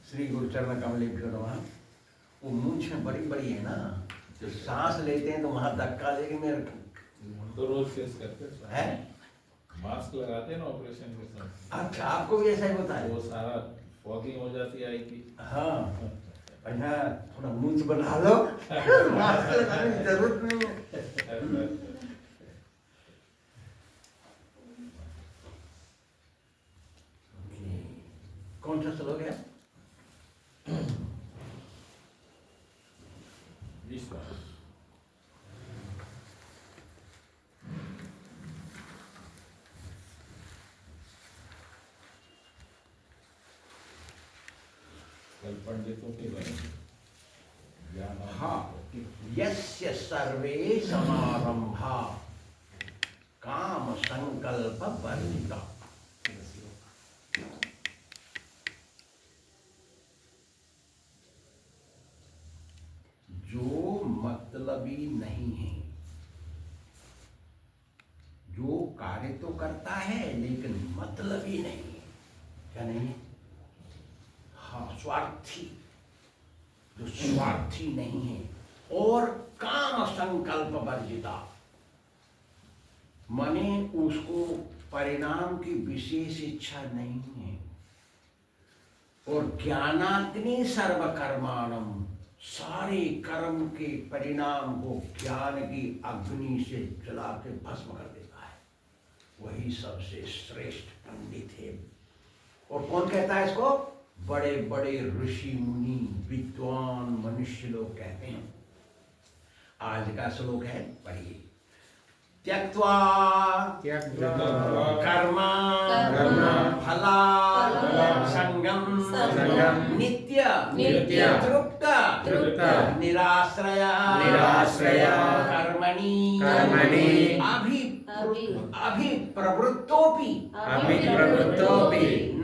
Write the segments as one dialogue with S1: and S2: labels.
S1: श्री गुरुचरण कमलेभ्यो नमः। वो मूंछें बड़ी बड़ी है ना, जो सांस लेते हैं तो वहां धक्का देगी मेरे
S2: तो रोज फेस करते
S1: हैं।
S2: मास्क लगाते हैं ना ऑपरेशन के समय।
S1: अच्छा, आपको भी ऐसा ही होता है?
S2: वो सारा फॉगिंग हो जाती है आई की।
S1: हाँ, अच्छा थोड़ा मूंछ बना लो मास्क लगाने की जरूरत नहीं है। कौन सा श्लोक है?
S2: कल पंडितों के बने।
S1: हाँ, यस्य सर्वे समारंभा काम संकल्प वर्जिता। जो मतलबी नहीं है, जो कार्य तो करता है लेकिन मतलबी नहीं है। क्या नहीं है? हाँ, स्वार्थी, जो स्वार्थी नहीं है और काम संकल्प वर्जिता, माने उसको परिणाम की विशेष इच्छा नहीं है, और ज्ञानाग्नि सर्वकर्माणम, सारे कर्म के परिणाम को ज्ञान की अग्नि से जला के भस्म कर देता है। वही सबसे श्रेष्ठ पंडित है। और कौन कहता है इसको? बड़े बड़े ऋषि मुनि विद्वान मनुष्य लोग कहते हैं। आज का श्लोक है, पढ़िए। त्यक्त्वा कर्म फला संगम नित्य तृप्त निराश्रय कर्मणि अभिप्रवृत्तोऽपि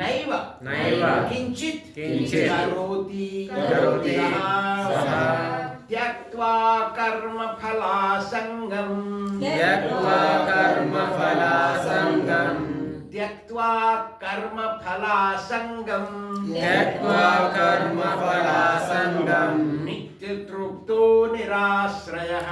S1: नैव किंचित् करोति सः त्यक्त्वा कर्मफलासंगम् नित्यतृप्तो निराश्रयः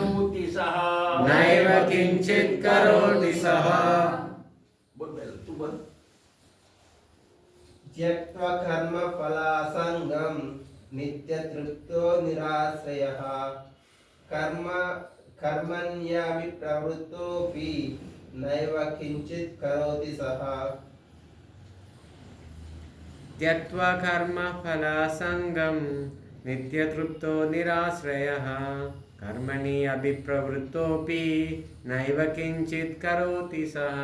S1: कर्मण्यभिप्रवृत्तोऽपि नैव किंचित् करोति सः बोल तू बोल।
S3: त्यक्त्वा कर्मफलासंगं नित्यतृप्तो निराश्रयः कर्मण्यभिप्रवृत्तोऽपि नैव किंचित् करोति सः
S4: त्यक्त्वा कर्मफलासंगं नित्यतृप्तो निराश्रयः कर्मणि अभिप्रवृत्तोऽपि नैव किंचित् करोति सः।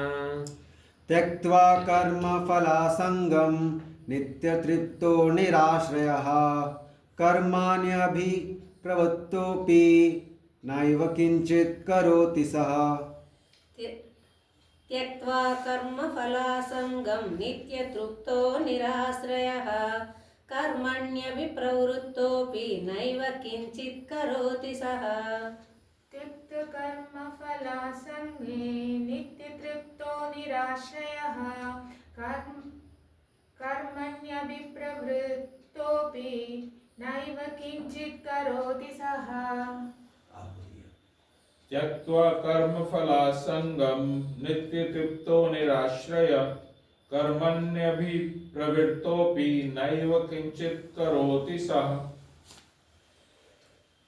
S5: त्यक्त्वा कर्मफलासंगं नित्यतृप्तो निराश्रयः कर्माण्यभिप्रवृत्तोऽपि नैव किंचित् करोति सः।
S6: त्यक्त्वा कर्मफलासंगं नित्यतृप्तो निराश्रयः कर्मण्यभिप्रवृत्तोऽपि नैव किंचित् करोति सः।
S7: त्यक्तकर्मफलासंगे नित्यतृप्तो निराश्रयः कर्मण्यभिप्रवृत्तोऽपि नैव किंचित् करोति सः।
S2: त्यक्त्वा कर्मफलासंगं नित्यतृप्तो निराश्रयः कर्मण्यभिप्रवृत्तोऽपि नैव किंचित् करोति सः।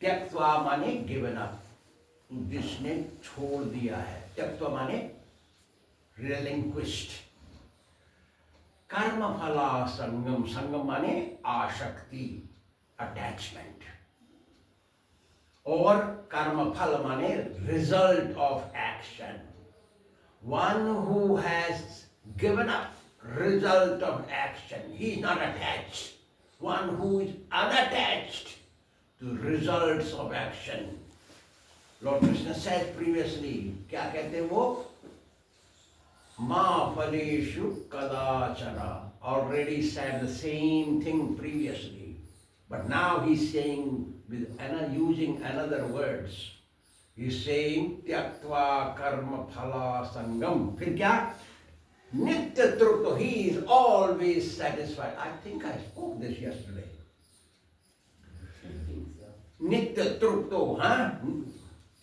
S1: त्यक्त्वा माने गिवन अप, जिसने छोड़ दिया है। त्यक्त्वा माने रिलिंक्विश्ड। कर्म फला संगम, संगम माने आसक्ति, अटैचमेंट, और कर्म फल माने result of action. One who has given up result of action. He is not attached. One who is unattached to results of action. Lord Krishna said previously, क्या कहते हैं वो? Ma phaleshu kadachana. Already said the same thing previously. But now he's saying, using another words. He's saying, Tyaktva karma phala sangam. फिर क्या? Nitya trupto. He is always satisfied. I think I spoke this yesterday. Nitya trupto, huh?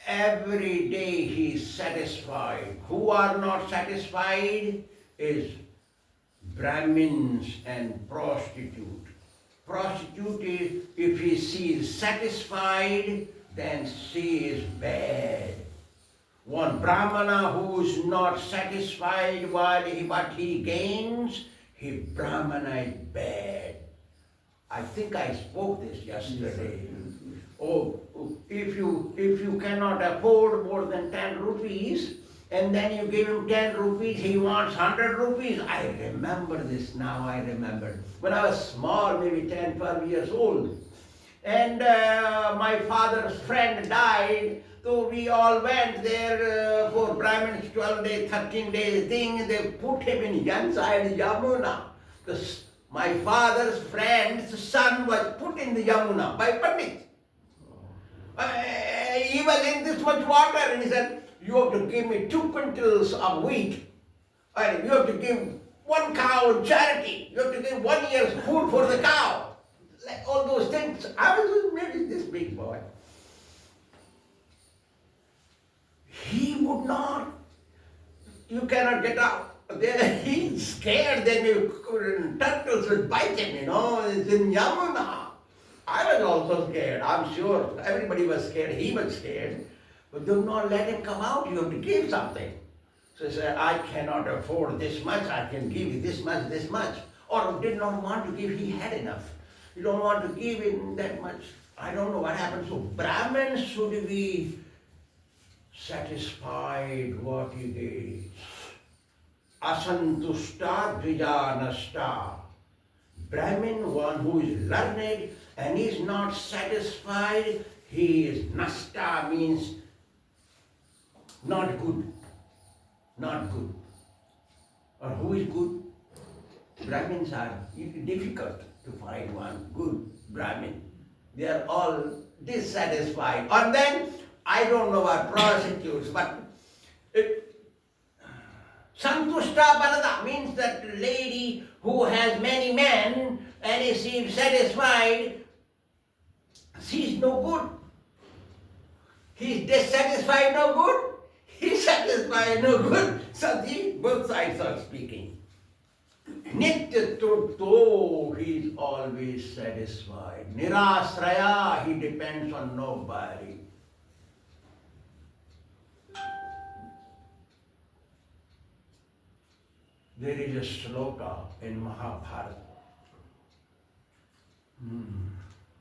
S1: Every day he is satisfied. Who are not satisfied is Brahmins and prostitute. Prostitute is, if she is satisfied, then she is bad. One Brahmana who is not satisfied while what he gains, he Brahmana is bad. I think I spoke this yesterday. Oh, if you cannot afford more than 10 rupees, and then you give him 10 rupees, he wants 100 rupees. I remember this now, I remember. When I was small, maybe 10, 12 years old, and my father's friend died, so we all went there for Brahmin's 12 days, 13 days thing. They put him in inside Yamuna. My father's friend's son was put in the Yamuna by Pandit. He was in this much water, and he said, you have to give me 2 quintals of wheat, and you have to give 1 cow in charity, you have to give 1 year's food for the cow. Like all those things. I was maybe this big boy. He would not. You cannot get out. There, he's scared. Then turtles will bite him, It's in Yamuna. I was also scared. I'm sure everybody was scared. He was scared. But do not let him come out. You have to give something. So he said, I cannot afford this much. I can give you this much. Or did not want to give. He had enough. You don't want to give him that much. I don't know what happened. So Brahmins should be satisfied what he gets. Asantushta dvijanashta. Brahmin, one who is learned and is not satisfied, he is nasta, means not good. Not good. Or who is good? Brahmins are difficult to find one good Brahmin. They are all dissatisfied. And then, I don't know about prostitutes, but Santushta Bharata means that lady who has many men and is satisfied, she's no good. He's dissatisfied, no good. He's satisfied, no good. So both sides are speaking. Nitya Trupto, he is always satisfied. Nirasraya, he depends on nobody. There is a sloka in Mahabharata.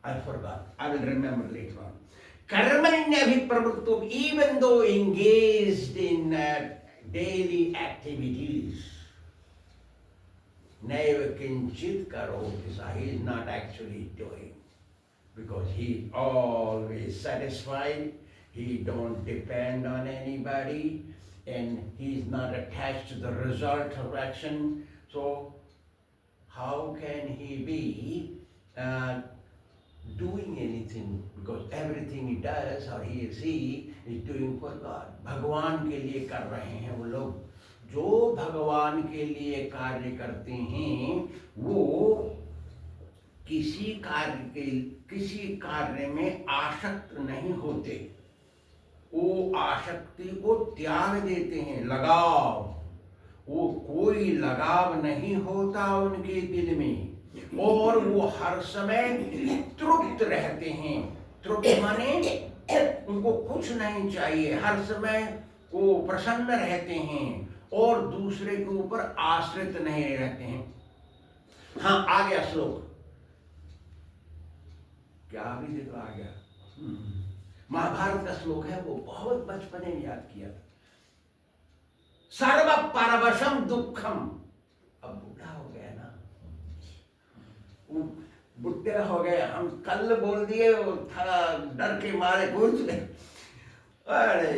S1: I forgot. I will remember later on. Karmanyabhipravrittum, even though engaged in daily activities, naiva kinchit karoti sa, he is not actually doing. Because he is always satisfied, he don't depend on anybody, and he is not attached to the result of action. So how can he be doing anything? Because everything he does, or he is doing for God. भगवान के लिए कर रहे हैं वो लोग. जो भगवान के लिए कार्य करते हैं वो किसी कार्य में आसक्त नहीं होते. वो आसक्ति को त्याग देते हैं. लगाव, वो कोई लगाव नहीं होता उनके दिल में, और वो हर समय तृप्त रहते हैं. तृप्त माने उनको कुछ नहीं चाहिए, हर समय वो प्रसन्न रहते हैं और दूसरे के ऊपर आश्रित नहीं रहते हैं. हाँ, आ गया श्लोक. क्या अभी देखो आ गया. महाभारत का श्लोक है, वो बहुत बचपने में याद किया. सर्व परवशम दुखम अब बूढ़ा हो गया ना, वो बुढ़े हो गए। हम कल बोल दिए, वो था डर के मारे कुछ नहीं। अरे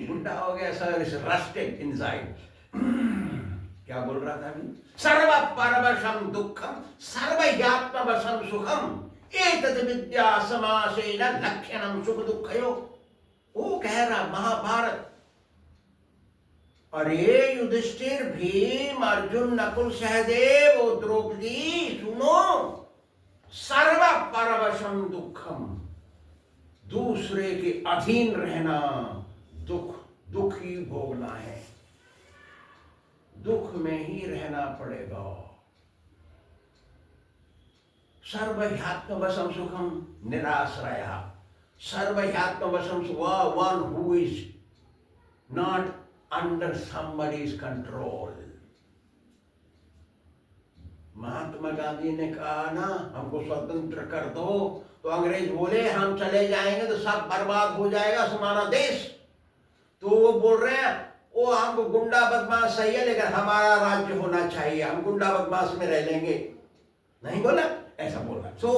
S1: बुढ़ा हो गया सर, इस रस्टेड इनसाइड। क्या बोल रहा था अभी? सर्व परवशम दुखम सर्वयात्मवशम सुखम एतद् विद्या समासेन लक्षणम सुख दुःखयो। वो कह रहा महाभारत। अरे युधिष्ठिर, भीम, अर्जुन, नकुल, सहदेव, द्रौपदी, सुनो, सर्व परवशम दुखम, दूसरे के अधीन रहना, दुख ही भोगना है, दुख में ही रहना पड़ेगा। सर्वह्यात्मवशम सुखम निराश्रया। सर्वह्यात्मवशम one who is not under somebody's control। Mahatma Gandhi ने कहा ना, हमको स्वतंत्र कर दो, तो अंग्रेज बोले हम चले जाएंगे तो सब बर्बाद हो जाएगा हमारा देश। तो वो बोल रहे हैं वो हमको गुंडा बदमाश सही है, लेकिन हमारा राज्य होना चाहिए, हम गुंडा बदमाश में रह लेंगे। नहीं बोला, ऐसा बोला। सो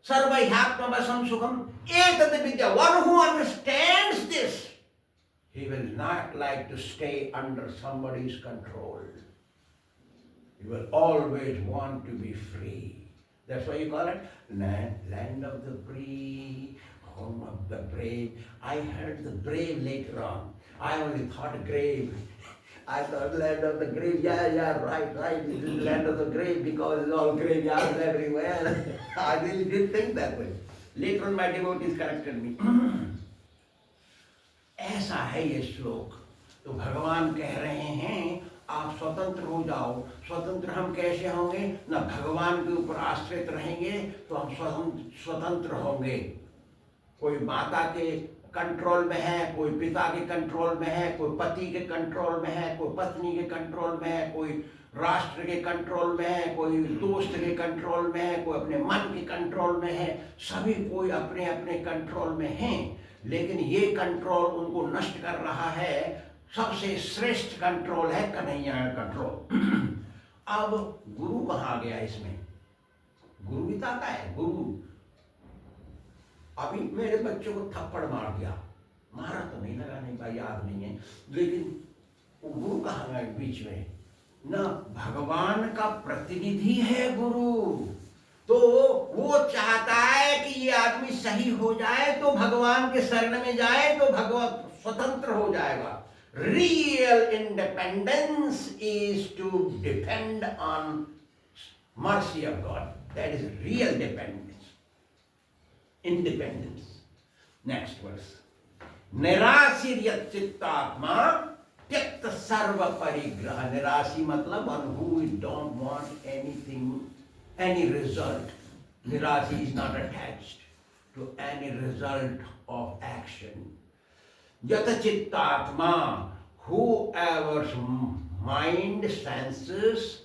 S1: सर्वह्यात्मवशम सुखम एतद् विद्या, one who understands this, he will not like to stay under somebody's control. He will always want to be free. That's why you call it land of the free, home of the brave. I heard the brave later on. I only thought grave. I thought land of the grave. Yeah, right. It is land of the grave because it's all graveyards everywhere. I really did think that way. Later on, my devotees corrected me. ऐसा है ये श्लोक। तो भगवान कह रहे हैं आप स्वतंत्र हो जाओ। स्वतंत्र हम कैसे होंगे? ना भगवान के ऊपर आश्रित रहेंगे तो हम स्वतंत्र होंगे। कोई माता के कंट्रोल में है, कोई पिता के कंट्रोल में है, कोई पति के कंट्रोल में है, कोई पत्नी के कंट्रोल में है, कोई राष्ट्र के कंट्रोल में है, कोई दोस्त के कंट्रोल में है, कोई अपने मन के कंट्रोल में है। सभी कोई अपने अपने कंट्रोल में हैं, लेकिन ये कंट्रोल उनको नष्ट कर रहा है। सबसे श्रेष्ठ कंट्रोल है कन्हैया का कंट्रोल। अब गुरु कहाँ गया इसमें? गुरु बताता है। गुरु अभी मेरे बच्चों को थप्पड़ मार दिया, मारा तो नहीं लगा, नहीं भाई याद नहीं है, लेकिन गुरु कहाँ गया बीच में? ना भगवान का प्रतिनिधि है गुरु। तो वो चाहता है कि ये आदमी सही हो जाए, तो भगवान के शरण में जाए तो भगवान स्वतंत्र हो जाएगा। Real independence is to depend on mercy of God. That is real dependence. Independence. Next verse. निराशी चित्तात्मा त्यक्त सर्व परिग्रह। निराशी मतलब one who don't want anything, any result. Nirasi is not attached to any result of action. Yata chittatma, whoever's mind, senses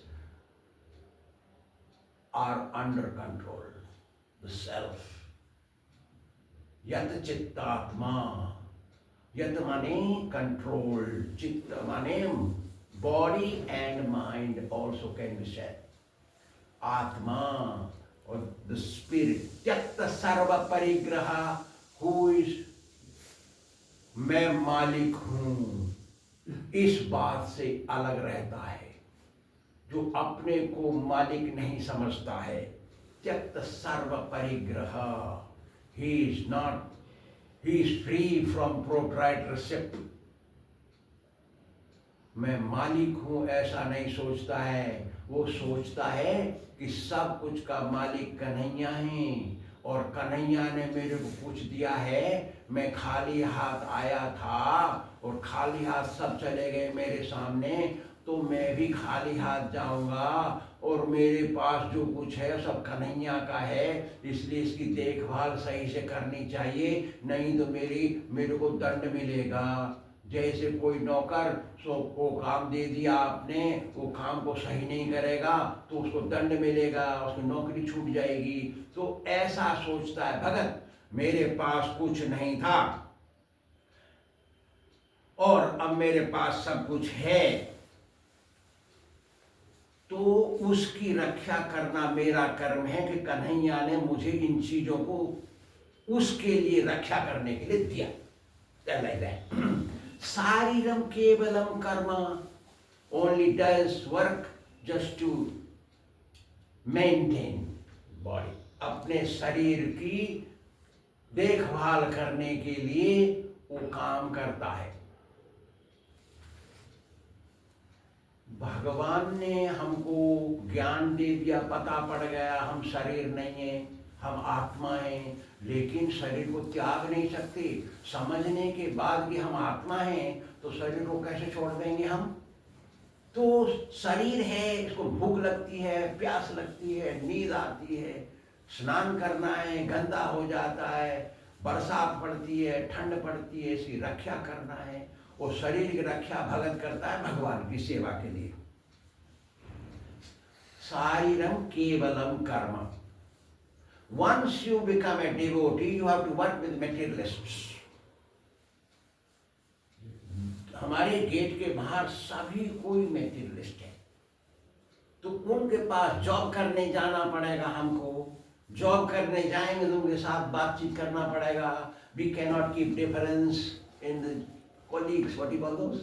S1: are under control, the self. Yata chittatma, yata mane control, chitta mane body and mind also can be said. Atma, or the spirit. Tyakta sarva parigraha, who is मैं मालिक हूं, इस बात से अलग रहता है, जो अपने को मालिक नहीं समझता है। त्यक्त सर्व परिग्रह, he is free from proprietorship। मैं मालिक हूं ऐसा नहीं सोचता है, वो सोचता है कि सब कुछ का मालिक कन्हैया है और कन्हैया ने मेरे को कुछ दिया है। मैं खाली हाथ आया था और खाली हाथ सब चले गए मेरे सामने, तो मैं भी खाली हाथ जाऊंगा और मेरे पास जो कुछ है सब कन्हैया का है, इसलिए इसकी देखभाल सही से करनी चाहिए, नहीं तो मेरे को दंड मिलेगा। जैसे कोई नौकर को काम दे दिया आपने, वो काम को सही नहीं करेगा तो उसको दंड मिलेगा, उसकी नौकरी छूट जाएगी। तो ऐसा सोचता है भगत, मेरे पास कुछ नहीं था और अब मेरे पास सब कुछ है, तो उसकी रक्षा करना मेरा कर्म है कि कन्हैया ने मुझे इन चीजों को उसके लिए रक्षा करने के लिए दिया। like that. शारीरम केवलम कर्म only does work just to maintain body. अपने शरीर की देखभाल करने के लिए वो काम करता है। भगवान ने हमको ज्ञान दे दिया, पता पड़ गया हम शरीर नहीं है, हम आत्मा हैं, लेकिन शरीर को त्याग नहीं सकते। समझने के बाद कि हम आत्मा हैं तो शरीर को कैसे छोड़ देंगे हम? तो शरीर है, इसको भूख लगती है, प्यास लगती है, नींद आती है, स्नान करना है, गंदा हो जाता है, बरसात पड़ती है, ठंड पड़ती है, इसकी रक्षा करना है। वो शरीर की रक्षा भगत करता है भगवान की सेवा के लिए। शारीरम केवलम कर्म। Once you become a devotee, you have to work with materialists. हमारे गेट के बाहर सभी कोई मेटीरियलिस्ट है, तो उनके पास जॉब करने जाना पड़ेगा हमको। जॉब करने जाएंगे तो उनके साथ बातचीत करना पड़ेगा। We cannot keep difference in the colleagues, what do you call those?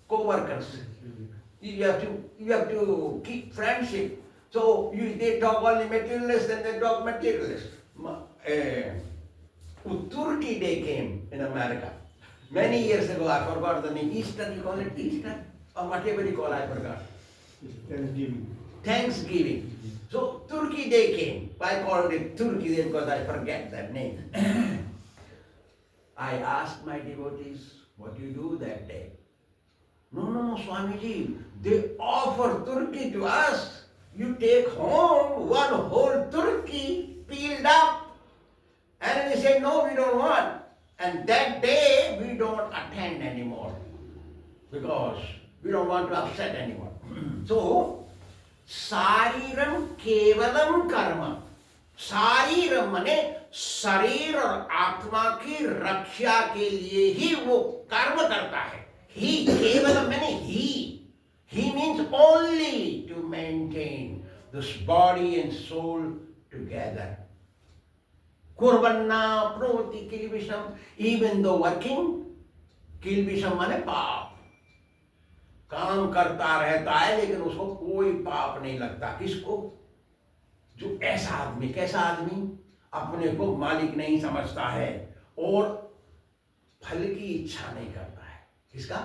S1: Co-workers. You have to keep friendship. So they talk only materialist and they talk materialist. Turkey Day came in America many years ago. I forgot the name. Easter, you call it Easter? Or whatever you call, I forgot. Thanksgiving. So Turkey Day came. I called it Turkey Day because I forget that name. I asked my devotees, what do you do that day? No, Swamiji, they offer turkey to us. You take home one whole turkey peeled up. And we say, no, we don't want. And that day we don't attend anymore because we don't want to upset anyone. So, शारीरम केवलम कर्म। शारीरम माने शरीर और आत्मा की रक्षा के लिए ही वो कर्म करता है। ही केवलम माने he means only to maintain this body and soul together. Kurvanna proti kilvisham, even though working, kilvisham माने पाप, काम करता रहता है लेकिन उसको कोई पाप नहीं लगता। किसको? जो ऐसा आदमी, कैसा आदमी अपने को मालिक नहीं समझता है और फल की इच्छा नहीं करता है। किसका?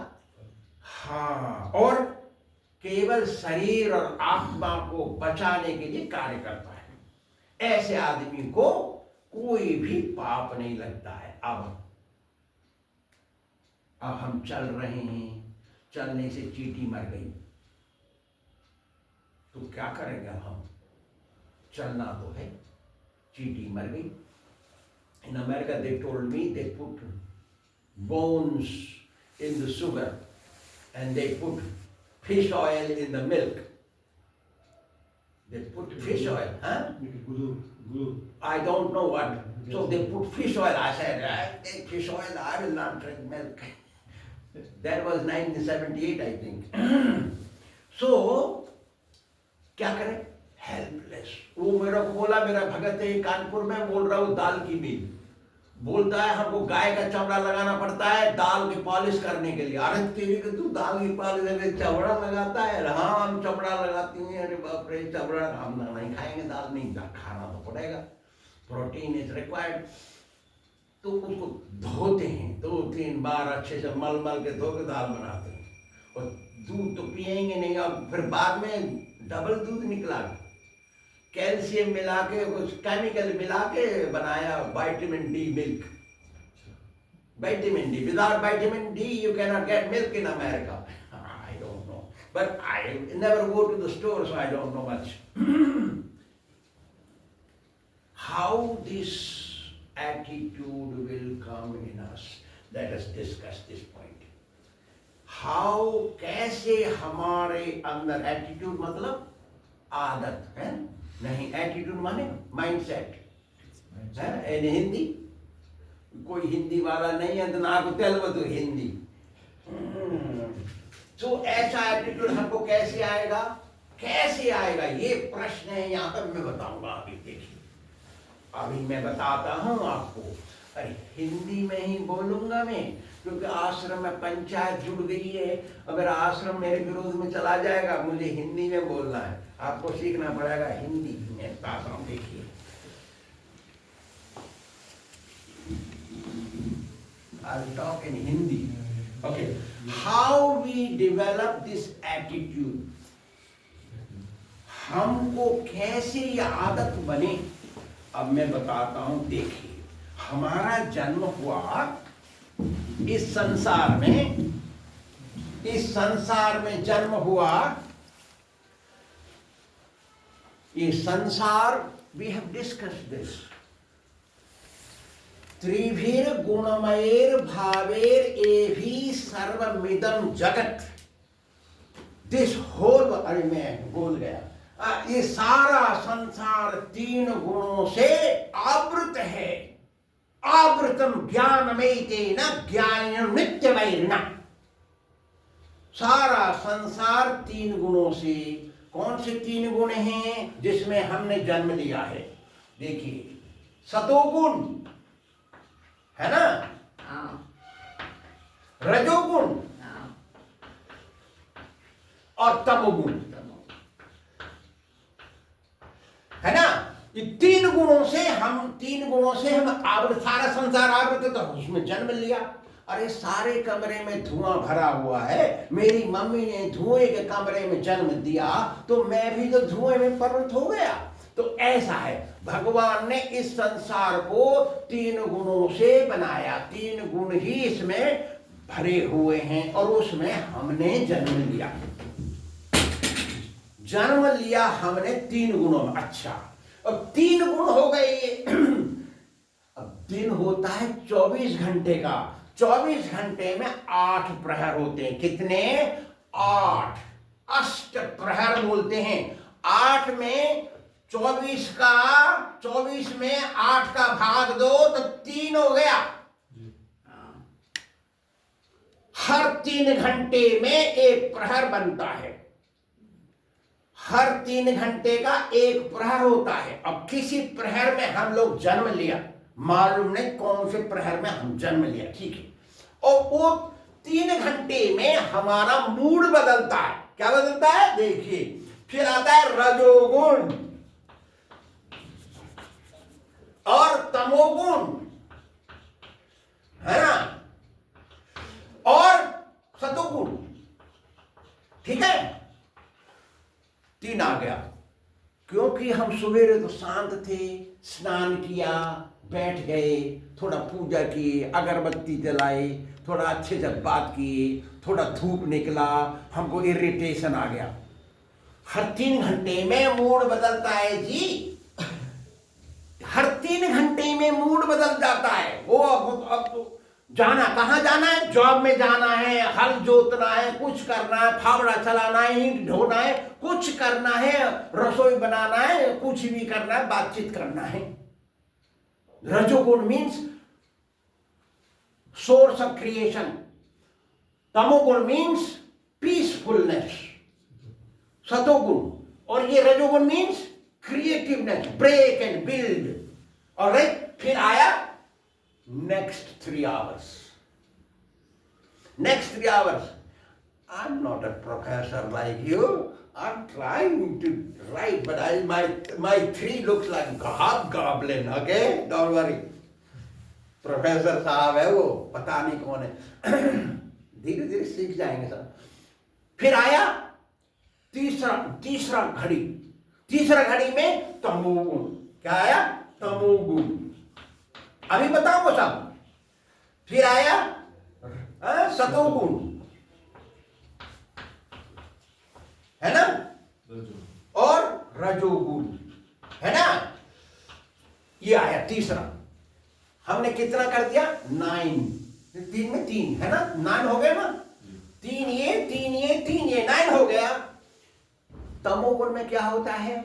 S1: हाँ, और केवल शरीर और आत्मा को बचाने के लिए कार्य करता है। ऐसे आदमी को कोई भी पाप नहीं लगता है। अब हम चल रहे हैं, चलने से चींटी मर गई तो क्या करेंगे हम? चलना तो है, चींटी मर गई। In America they told me they put bones in the sugar and they put fish oil in the milk. They put fish oil, huh? I don't know what. So they put fish oil. I said, I take fish oil, I will not drink milk. That was 1978, I think. So, क्या करें? Helpless. वो मेरा को बोला, मेरा भगत है कानपुर में, बोल रहा हूँ दाल की मिल। बोलता है हमको गाय का चमड़ा लगाना पड़ता है दाल की पॉलिश करने के लिए। अरे तेरी कि तू दाल की पॉलिश में चमड़ा लगाता है? हाँ, हम चमड़ा लगाती हैं। अरे बाप रे, चमड़ा हम नहीं खाएंगे, दाल नहीं, खाना तो पड़ेगा, प्रोटीन इज रिक्वायर्ड। तो उसको धोते हैं 2-3 बार अच्छे से मल के धो के दाल बनाते हैं। और दूध तो पिएंगे नहीं, अब फिर बाद में डबल दूध निकला, कैल्शियम मिला के, कुछ केमिकल मिला के बनाया vitamin D milk. Vitamin D. Without vitamin D, you cannot get milk in America. I don't know. But I never go to the store, so I don't know much. How this attitude will come in us? Let us discuss this point. How, कैसे हमारे अंदर attitude मतलब आदत है? नहीं, attitude माने mindset है? इन हिंदी कोई हिंदी वाला नहीं है तो ना को तेलुगु हिंदी। तो ऐसा एटीट्यूड हमको कैसे आएगा? कैसे आएगा, ये प्रश्न है। यहाँ पर मैं बताऊंगा अभी, देखिए अभी मैं बताता हूँ आपको। अरे हिंदी में ही बोलूंगा मैं, क्योंकि आश्रम में पंचायत जुड़ गई है। अगर आश्रम मेरे विरोध में चला जाएगा, मुझे हिंदी में बोलना है, आपको सीखना पड़ेगा हिंदी में। बताता हूँ, देखिए I'll talk in Hindi. Okay. How we develop this attitude? हमको कैसे ये आदत बने, अब मैं बताता हूं। देखिए हमारा जन्म हुआ इस संसार में जन्म हुआ। ये संसार, we have discussed this, त्रिभिर गुणमयेर भावेर एभी सर्वमिदं जगत। दिस होल, अरे मैं भूल गया, ये सारा संसार 3 गुणों से आवृत है। आवृतम ज्ञानमयितेन ज्ञानेन नित्यवैरिणा। सारा संसार 3 गुणों से। कौन से 3 गुण हैं जिसमें हमने जन्म लिया है? देखिए सतोगुण है ना, रजोगुण और तमोगुण है ना। ये 3 गुणों से हम आवृत, सारा संसार आवृत, तो उसमें जन्म लिया। अरे सारे कमरे में धुआं भरा हुआ है, मेरी मम्मी ने धुएं के कमरे में जन्म दिया, तो मैं भी तो धुएं में परिणत हो गया। तो ऐसा है, भगवान ने इस संसार को 3 गुणों से बनाया। 3 गुण ही इसमें भरे हुए हैं और उसमें हमने जन्म लिया। जन्म लिया हमने 3 गुणों में। अच्छा, अब 3 गुण हो गए। अब दिन होता है 24 घंटे का। 24 घंटे में 8 प्रहर होते हैं। कितने? 8। अष्ट प्रहर बोलते हैं। 8 में 24 में 8 का भाग दो तो 3 हो गया। हर 3 घंटे में 1 प्रहर बनता है। हर 3 घंटे का 1 प्रहर होता है। अब किसी प्रहर में हम लोग जन्म लिया, मालूम नहीं कौन से प्रहर में हम जन्म लिया, ठीक है। और वो 3 घंटे में हमारा मूड बदलता है। क्या बदलता है? देखिए, फिर आता है रजोगुण और तमोगुण, है ना, और सतोगुण, ठीक है। 3 आ गया। क्योंकि हम सवेरे तो शांत थे, स्नान किया, बैठ गए, थोड़ा पूजा की, अगरबत्ती जलाई, थोड़ा अच्छे से बात किए, थोड़ा धूप निकला, हमको इरिटेशन आ गया। हर 3 घंटे में मूड बदलता है जी। हर 3 घंटे में मूड बदल जाता है। वो अब जाना, कहाँ जाना है? जॉब में जाना है, हल जोतना है, कुछ करना है, फावड़ा चलाना है, ईंट ढोना है, कुछ करना है, रसोई बनाना है, कुछ भी करना है, बातचीत करना है। रजोगुण मीन्स सोर्स ऑफ क्रिएशन। तमोगुण मीन्स पीसफुलनेस, सतोगुण। और ये रजोगुण means creativeness, break and build. और फिर आया next 3 hours. Next 3 hours. I'm not a professor like you. I'm trying to write, but my 3 looks like hobgoblin. Okay, don't worry. Professor साहब है वो, पता नहीं कौन है। धीरे धीरे सीख जाएंगे सब। फिर आया तीसरा घड़ी। तीसरा घड़ी में तमोगुण। क्या आया? तमोगुण। अभी बताऊंगा सब। फिर आया सतोगुण, है ना, और रजोगुण, है ना। ये आया तीसरा। हमने कितना कर दिया? 9। 3 में 3 है ना, 9 हो गया ना। 3 ये 9 हो गया। तमोगुण में क्या होता है?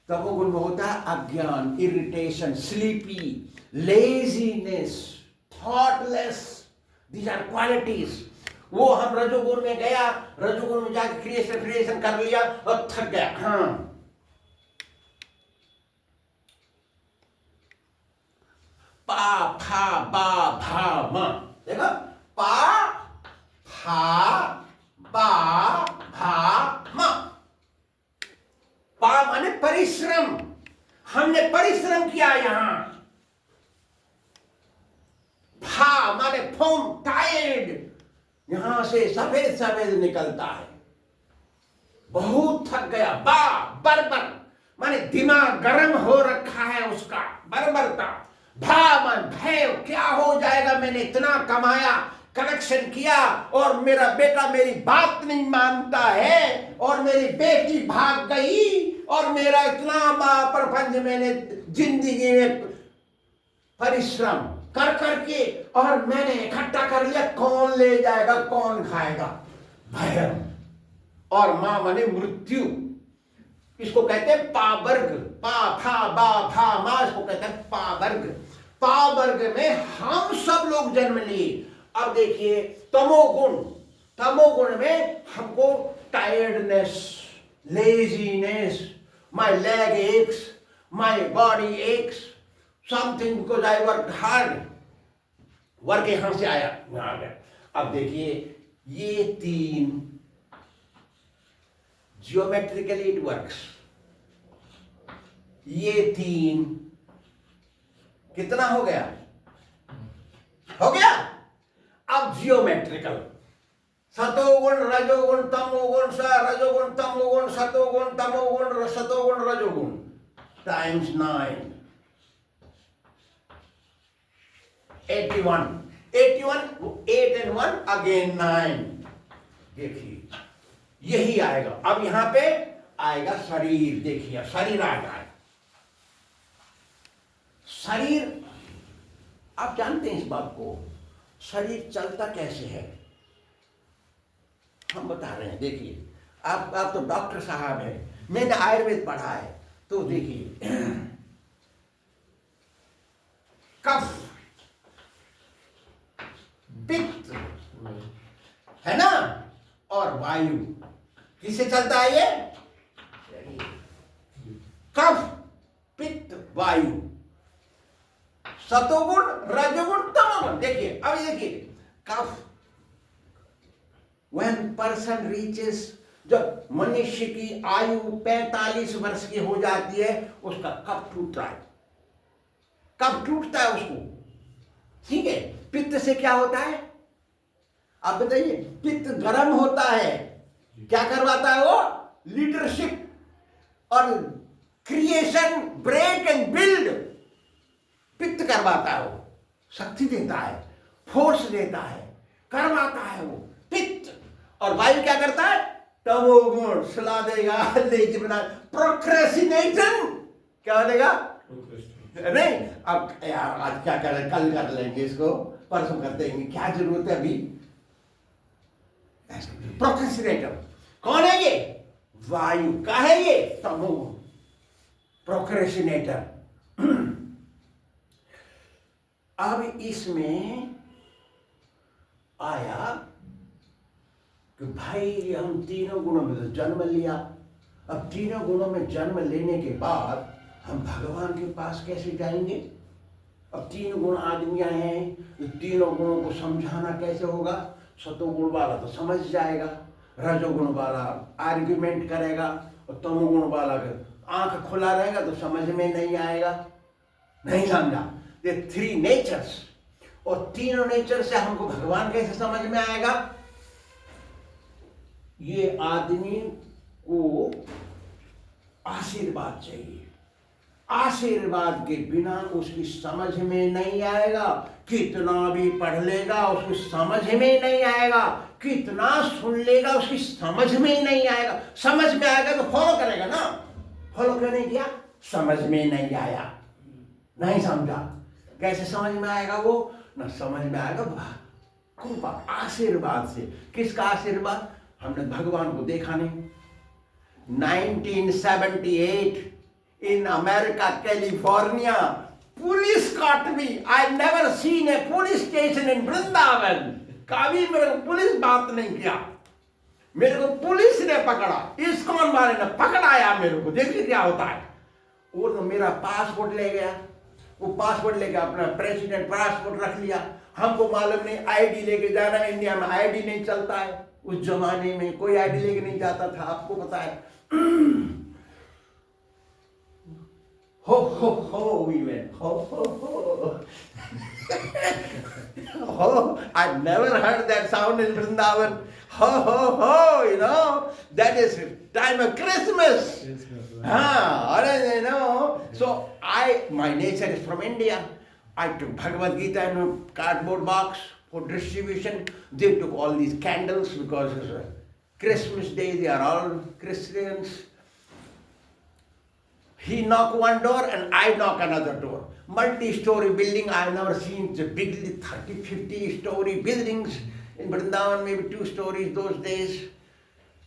S1: तमोगुण में होता है अज्ञान, irritation, sleepy, laziness, thoughtless. These are qualities. वो हम रजोगुण में गया, रजोगुण में जाके क्रिएशन कर लिया और थक गया। हाँ, पा फा बा भा मा, देखो पा फा बा भा मा। पा माने परिश्रम, हमने परिश्रम किया यहां। फा माने फोम, टायर्ड, यहां से सफेद सफेद निकलता है, बहुत थक गया। बा बर्बर माने दिमाग गर्म हो रखा है उसका, बर्बरता। भा मान भय, क्या हो जाएगा, मैंने इतना कमाया, कलेक्शन किया और मेरा बेटा मेरी बात नहीं मानता है और मेरी बेटी भाग गई और मेरा इतना बड़ा प्रपंच मैंने जिंदगी में परिश्रम कर करके और मैंने इकट्ठा कर लिया, कौन ले जाएगा, कौन खाएगा, भयम। और मां माने मृत्यु, इसको कहते हैं पावर्ग, पा था बा था मा, इसको कहते हैं पावर्ग। पावर्ग में हम सब लोग जन्म लिए। अब देखिए तमोगुण, तमोगुण में हमको tiredness, laziness, my leg x, my body aches, something because I work hard. Work यहां से आया, यहां आ गया। अब देखिए ये तीन जियोमेट्रिकली इट वर्क्स, ये तीन कितना हो गया, हो गया। अब जियोमेट्रिकल, सतोगुण रजोगुण तमोगुण, रजोगुण तमोगुण सतोगुण तमोगुण सतोगुण रजोगुण टाइम्स 9, 81, 8 and 1 अगेन 9। देखिए यही आएगा। अब यहां पे आएगा शरीर, देखिए शरीर आ रहा है। शरीर, आप जानते हैं इस बात को, शरीर चलता कैसे है, हम बता रहे हैं। देखिए आप तो डॉक्टर साहब हैं, मैंने आयुर्वेद पढ़ा है, तो देखिए कफ, पित्त है ना, और वायु, किससे चलता है ये, कफ पित्त वायु, सतोगुण रजोगुण तमोगुण। देखिए अब देखिए कफ, व्हेन पर्सन रीचेस, जब मनुष्य की आयु 45 वर्ष की हो जाती है उसका कफ टूटता है, कफ टूटता है उसको, ठीक है। पित्त से क्या होता है आप बताइए, पित्त गर्म होता है, क्या करवाता है वो, लीडरशिप और क्रिएशन, ब्रेक एंड बिल्ड, पित्त करवाता है वो, शक्ति देता है, फोर्स देता है, करवाता है वो पित्त। और वायु क्या करता है, तमोगुण, सुला देगा, लेजी बना, प्रोक्रेस्टिनेशन, क्या हो देगा, नहीं अब यार आज क्या करें, कल कर लेंगे इसको, परसों कर देंगे, क्या जरूरत है अभी। प्रोक्रेस्टिनेटर कौन है ये, वायु का है ये, तमोगुण, प्रोक्रेस्टिनेटर। अब इसमें आया कि भाई हम तीनों गुणों में तो जन्म लिया, अब तीनों गुणों में जन्म लेने के बाद हम भगवान के पास कैसे जाएंगे। अब तीन गुण आदमियां हैं, तो तीनों गुणों को समझाना कैसे होगा। सतोगुण वाला तो समझ जाएगा, रजोगुण वाला आर्ग्यूमेंट करेगा, और तमोगुण वाला आंख खुला रहेगा तो समझ में नहीं आएगा, नहीं समझा। ये थ्री नेचर्स, और तीनों नेचर से हमको भगवान कैसे समझ में आएगा। ये आदमी को आशीर्वाद चाहिए, आशीर्वाद के बिना उसकी समझ में नहीं आएगा। कितना भी पढ़ लेगा उसको समझ में नहीं आएगा, कितना सुन लेगा उसकी समझ में नहीं आएगा। समझ में आएगा तो फॉलो करेगा ना, फॉलो क्यों नहीं किया, समझ में नहीं आया, नहीं समझा, कैसे समझ में आएगा वो, ना समझ में आएगा कृपा, आशीर्वाद से। किसका आशीर्वाद, हमने भगवान को देखा नहीं। 1978 in America, California, police caught me. I've never seen a police station in Vrindavan. कभी मेरे को पुलिस बात नहीं किया, मेरे को पुलिस ने पकड़ा, इस्कॉन वाले ने पकड़ाया मेरे को। देखिए क्या होता है। वो तो मेरा पासपोर्ट ले गया, वो पासपोर्ट लेके अपना प्रेसिडेंट पासपोर्ट रख लिया। हमको मालूम नहीं आईडी लेके जाना, इंडिया में आईडी नहीं चलता है। उस जमाने में कोई आईडी लेके नहीं जाता था, आपको पता है। हो we went ho oh, I've never heard that sound in Vrindavan. Ho, you know, that is time of Christmas. So my nature is from India. I took Bhagavad Gita in a cardboard box for distribution. They took all these candles because it's a Christmas day, they are all Christians. He knocked one door and I knock another door. Multi-story building, I have never seen the big 30, 50 story buildings. In Vrindavan, maybe 2 stories those days.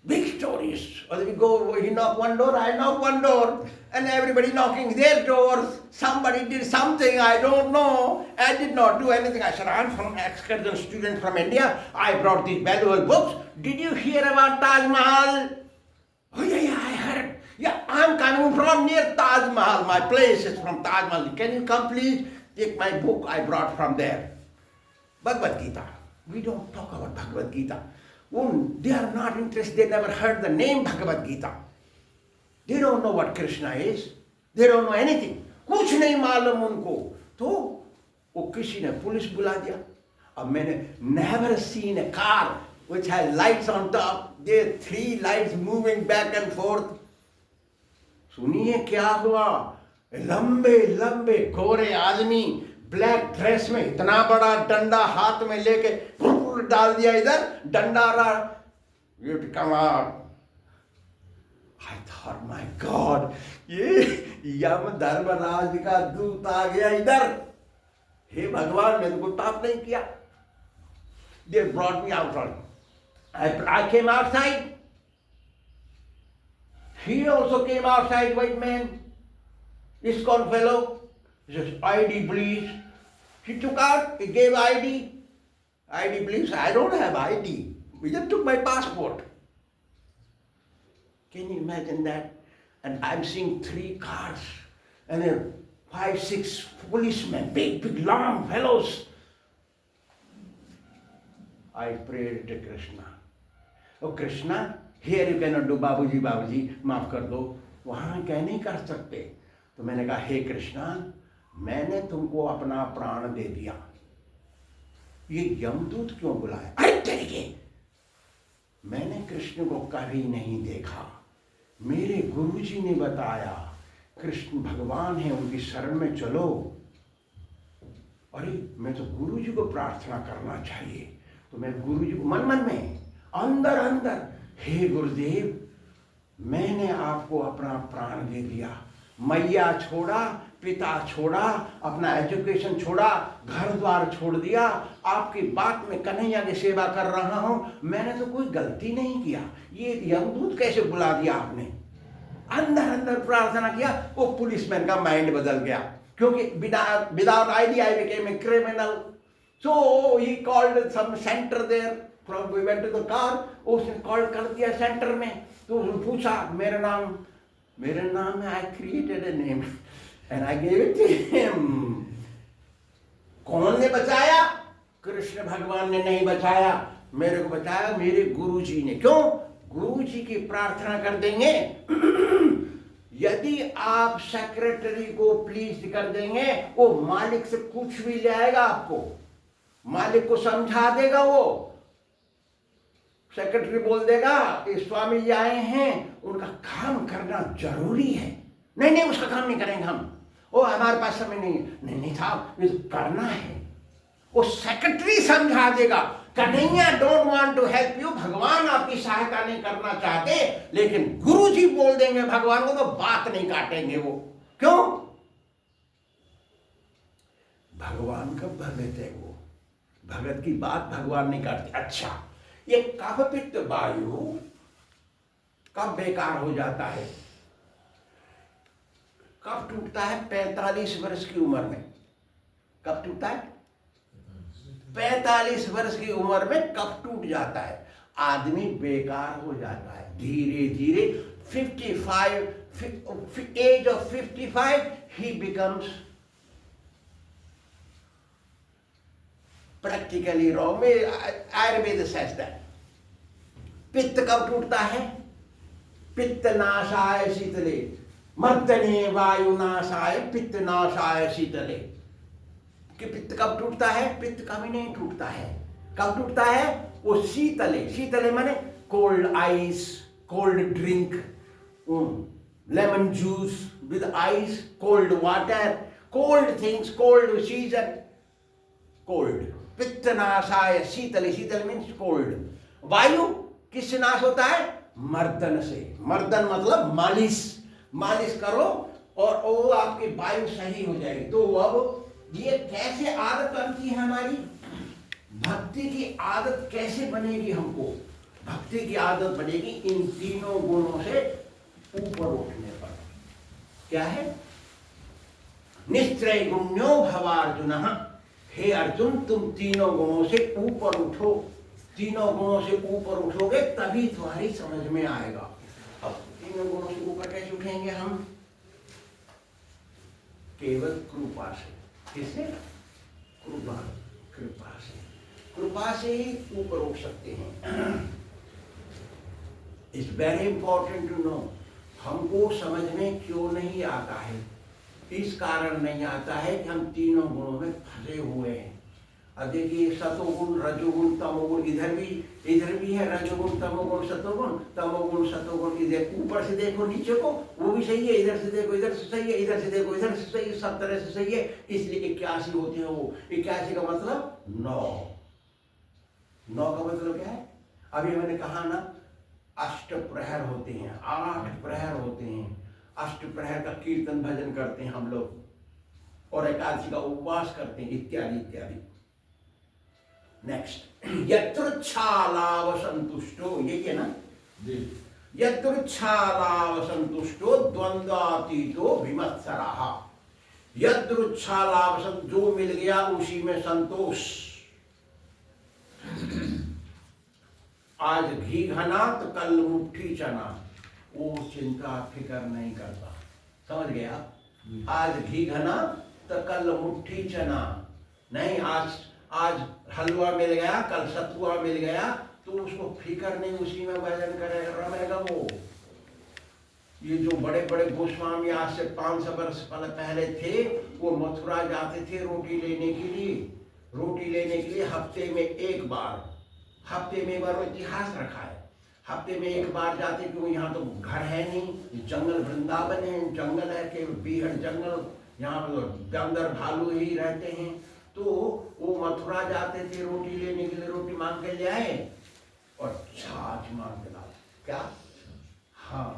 S1: Big stories. Well, we go, he knocked one door, I knock one door. And everybody knocking their doors. Somebody did something, I don't know. I did not do anything. I said, I'm from excursion student from India. I brought these valuable books. Did you hear about Taj Mahal? Oh yeah, I heard. Yeah, I'm coming from near Taj Mahal. My place is from Taj Mahal. Can you come please? Take my book I brought from there. Bhagavad Gita. We don't talk about Bhagavad Gita. They are not interested. They never heard the name Bhagavad Gita. They don't know what Krishna is. They don't know anything. कुछ नहीं मालूम उनको. तो वो किसी ने police बुला दिया. अब मैंने never seen a car which has lights on top. There are 3 lights moving back and forth. सुनिए क्या हुआ. लंबे लंबे गोरे आदमी ब्लैक ड्रेस में इतना बड़ा डंडा हाथ में लेके डाल दिया इधर. डंडा रहा. You have to come out. I thought, my God, ये यम धर्मराज का दूत आ गया इधर. हे भगवान, मैंने को ताप नहीं किया. They brought me out. I came outside. He also came outside, white man. ISKCON fellow. He says, ID please. He took out, he gave ID. ID please. I don't have ID. We just took my passport. Can you imagine that? And I'm seeing 3 cars and then 5, 6 policemen, big, long fellows. I prayed to Krishna. Oh Krishna, here you cannot do बाबूजी बाबूजी माफ कर दो. वहाँ क्या नहीं कर सकते. तो मैंने कहा हे कृष्णा, मैंने तुमको अपना प्राण दे दिया. ये यमदूत क्यों बुलाया? अरे तरीके, मैंने कृष्ण को कभी नहीं देखा. मेरे गुरुजी ने बताया कृष्ण भगवान है, उनकी शरण में चलो. अरे मैं तो गुरुजी को प्रार्थना करना चाहिए. तो मैं गुरुजी को मन मन में अंदर हे गुरुदेव, मैंने आपको अपना प्राण दे दिया. मैया छोड़ा, पिता छोड़ा, अपना एजुकेशन छोड़ा, घर द्वार छोड़ दिया. आपकी बात में कन्हैया की सेवा कर रहा हूं. मैंने तो कोई गलती नहीं किया. ये यमदूत कैसे बुला दिया आपने? अंदर प्रार्थना किया. वो पुलिसमैन का माइंड बदल गया, क्योंकि without ID I became a criminal. So he called some center there. From we went to the car. उसने कॉल कर दिया सेंटर में. तो उसने पूछा मेरा नाम है. I created a name and I gave it to him. कौन ने बचाया? कृष्ण भगवान ने नहीं बचाया. मेरे को बचाया मेरे गुरुजी ने. क्यों? गुरुजी की प्रार्थना कर देंगे. यदि आप सेक्रेटरी को प्लीज कर देंगे, वो मालिक से कुछ भी ले आएगा. आपको मालिक को समझा देगा. वो सेक्रेटरी बोल देगा कि स्वामी जी आए हैं, उनका काम करना जरूरी है. नहीं उसका काम नहीं करेंगे हम. ओ हमारे पास समय नहीं साहब, ये तो करना है. वो सेक्रेटरी समझा देगा. Kanhaiya don't want to help you. भगवान आपकी सहायता नहीं करना चाहते, लेकिन गुरुजी बोल देंगे भगवान को तो बात नहीं काटेंगे वो. क्यों? भगवान का भगत है वो. भगत की बात भगवान नहीं काटते. अच्छा, ये कफ पित्त वायु कब बेकार हो जाता है? कब टूटता है? 45 वर्ष की उम्र में. कब टूटता है? 45 वर्ष की उम्र में कब टूट जाता है? आदमी बेकार हो जाता है धीरे धीरे। 55 age of 55 he becomes practically wrong. Ayurveda says that. पित्त कब टूटता है? पित्त नाशाय शीतले, मर्दने वायु नाशाय पित्त नाशाय शीतले। कि पित्त कब टूटता है? पित्त कभी नहीं टूटता है। कब टूटता है? वो शीतले। शीतले माने cold ice, cold drink, lemon juice with ice, cold water, cold things, cold season, cold. पित्त नाशाय शीतले, शीतल मीन्स कोल्ड। वायु किससे नाश होता है? मर्दन से। मर्दन मतलब मालिश। मालिश करो और वो आपकी वायु सही हो जाएगी। तो अब ये कैसे आदत बनती है हमारी? भक्ति की आदत कैसे बनेगी हमको? भक्ति की आदत बनेगी इन तीनों गुणों से ऊपर उठने पर। क्या है? निश्चय गुण्यो भवार्जुन। हे अर्जुन, तुम तीनों गुणों से ऊपर उठो। तीनों गुणों से ऊपर उठोगे तभी तुम्हारी समझ में आएगा। अब तीनों गुणों से ऊपर कैसे उठेंगे हम? केवल कृपा से। किससे? कृपा। कृपा से। कृपा से ही ऊपर उठ सकते हैं। It's very important to know. हमको समझ में क्यों नहीं आता है? इस कारण नहीं आता है कि हम तीनों गुणों में फंसे हुए हैं। अब देखिए, सतोगुण, रजोगुण, तमोगुण, इधर भी है रजोगुण, तमोगुण, सतोगुण, तमोगुण, सतोगुण। इधर ऊपर से देखो नीचे को, वो भी सही है। इधर से देखो इधर से सही है, इधर से देखो इधर से सही है, सब तरह से सही है। इसलिए 81 होते हैं। वो 81 का मतलब 9। 9 का मतलब क्या है? अभी मैंने कहा ना, अष्ट प्रहर होते हैं, 8 प्रहर होते हैं। अष्ट प्रहर का कीर्तन भजन करते हैं हम लोग, और एकादशी का उपवास करते हैं, इत्यादि इत्यादि। नेक्स्ट, यत्रुच्छालाव संतुष्टो, यही है ना? यत्रुच्छालाव संतुष्टो द्वंद्वातीतो विमत्सराः। यत्रुच्छालाव, जो मिल गया उसी में संतोष। आज घी घना तो कल मुट्ठी चना, वो चिंता फिकर नहीं करता। समझ गया? आज घी घना तो कल मुट्ठी चना नहीं। आज हलवा मिल गया, कल सतुआ मिल गया, तो उसको फिकर नहीं, उसी में भजन करेगा, रमेगा वो। ये जो बड़े बड़े गोस्वामी आज से 500 वर्ष पहले थे, वो मथुरा जाते थे रोटी लेने के लिए। रोटी लेने के लिए हफ्ते में एक बार इतिहास रखा है। हफ्ते में एक बार जाते, क्योंकि यहाँ तो घर है नहीं, जंगल वृंदावन है, जंगल है केवल, बीहड़ जंगल, यहाँ पर बंदर भालू ही रहते हैं। तो वो मथुरा जाते थे रोटी लेने के लिए, रोटी मांग के ले आए और छाछ मांग के लाए। क्या? हाँ।